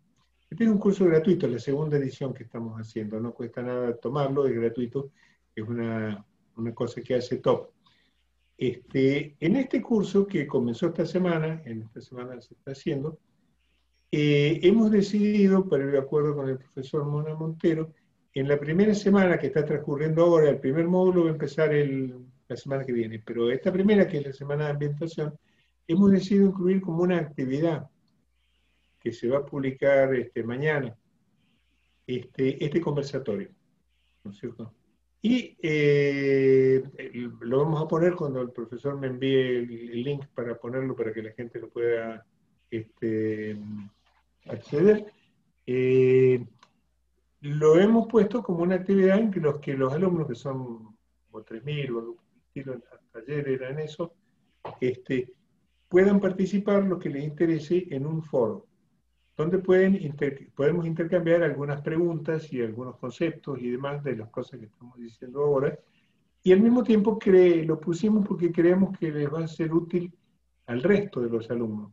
Este es un curso gratuito, es la segunda edición que estamos haciendo, no cuesta nada tomarlo, es gratuito, es una cosa que hace TOP. En este curso que comenzó esta semana se está haciendo, hemos decidido, para ir de acuerdo con el profesor Mora Montero, en la primera semana que está transcurriendo ahora, el primer módulo va a empezar la semana que viene, pero esta primera, que es la semana de ambientación, hemos decidido incluir como una actividad que se va a publicar mañana, este conversatorio, ¿no es cierto? Y lo vamos a poner cuando el profesor me envíe el link para ponerlo, para que la gente lo pueda acceder. Lo hemos puesto como una actividad en que los alumnos, que son como 3.000 o algo por el estilo, ayer eran eso, puedan participar, los que les interese, en un foro, donde podemos intercambiar algunas preguntas y algunos conceptos y demás de las cosas que estamos diciendo ahora, y al mismo tiempo lo pusimos porque creemos que les va a ser útil al resto de los alumnos.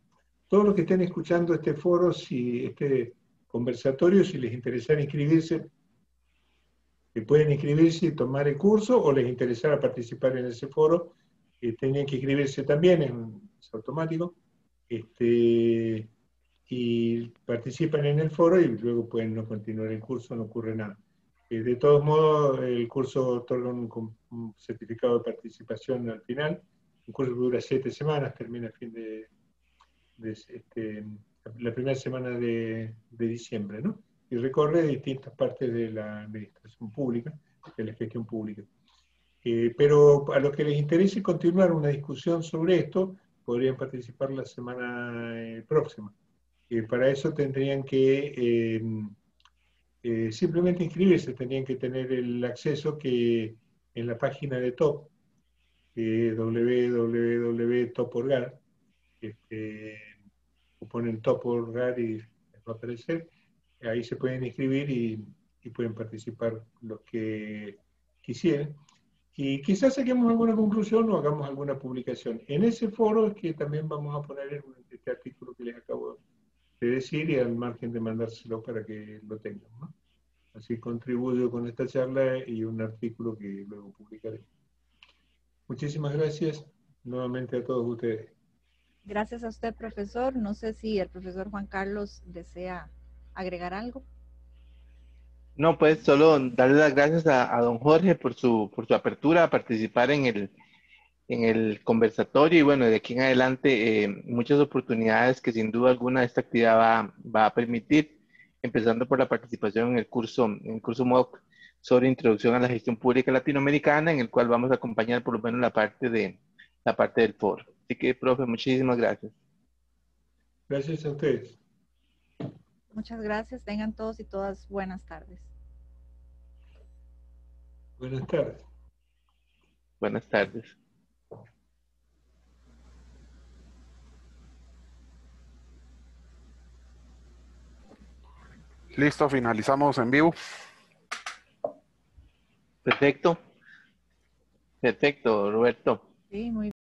Todos los que estén escuchando este foro, si este conversatorio. Si les interesara inscribirse, que pueden inscribirse y tomar el curso, o les interesara participar en ese foro, tenían que inscribirse también, es automático, y participan en el foro y luego pueden no continuar el curso, no ocurre nada. De todos modos, el curso otorga un certificado de participación al final. Un curso que dura 7 semanas, termina a fin la primera semana de diciembre, ¿no? Y recorre distintas partes de la administración pública, de la gestión pública. Pero a los que les interese continuar una discusión sobre esto, podrían participar la semana próxima. Para eso tendrían que simplemente inscribirse, tendrían que tener el acceso que en la página de TOP, www.top.org, o ponen Top.org y les va a aparecer. Ahí se pueden inscribir y pueden participar los que quisieran. Y quizás saquemos alguna conclusión o hagamos alguna publicación. En ese foro es que también vamos a poner este artículo que les acabo de decir, y al margen de mandárselo para que lo tengan, ¿no? Así contribuyo con esta charla y un artículo que luego publicaré. Muchísimas gracias nuevamente a todos ustedes. Gracias a usted, profesor. No sé si el profesor Juan Carlos desea agregar algo. No, pues solo darle las gracias a don Jorge por su apertura a participar en el conversatorio, y bueno, de aquí en adelante muchas oportunidades que sin duda alguna esta actividad va a permitir, empezando por la participación en el curso MOOC sobre Introducción a la Gestión Pública Latinoamericana, en el cual vamos a acompañar por lo menos la parte del foro. Así que, profe, muchísimas gracias. Gracias a ustedes. Muchas gracias. Tengan todos y todas buenas tardes. Buenas tardes. Buenas tardes. Listo, finalizamos en vivo. Perfecto. Perfecto, Roberto. Sí, muy bien.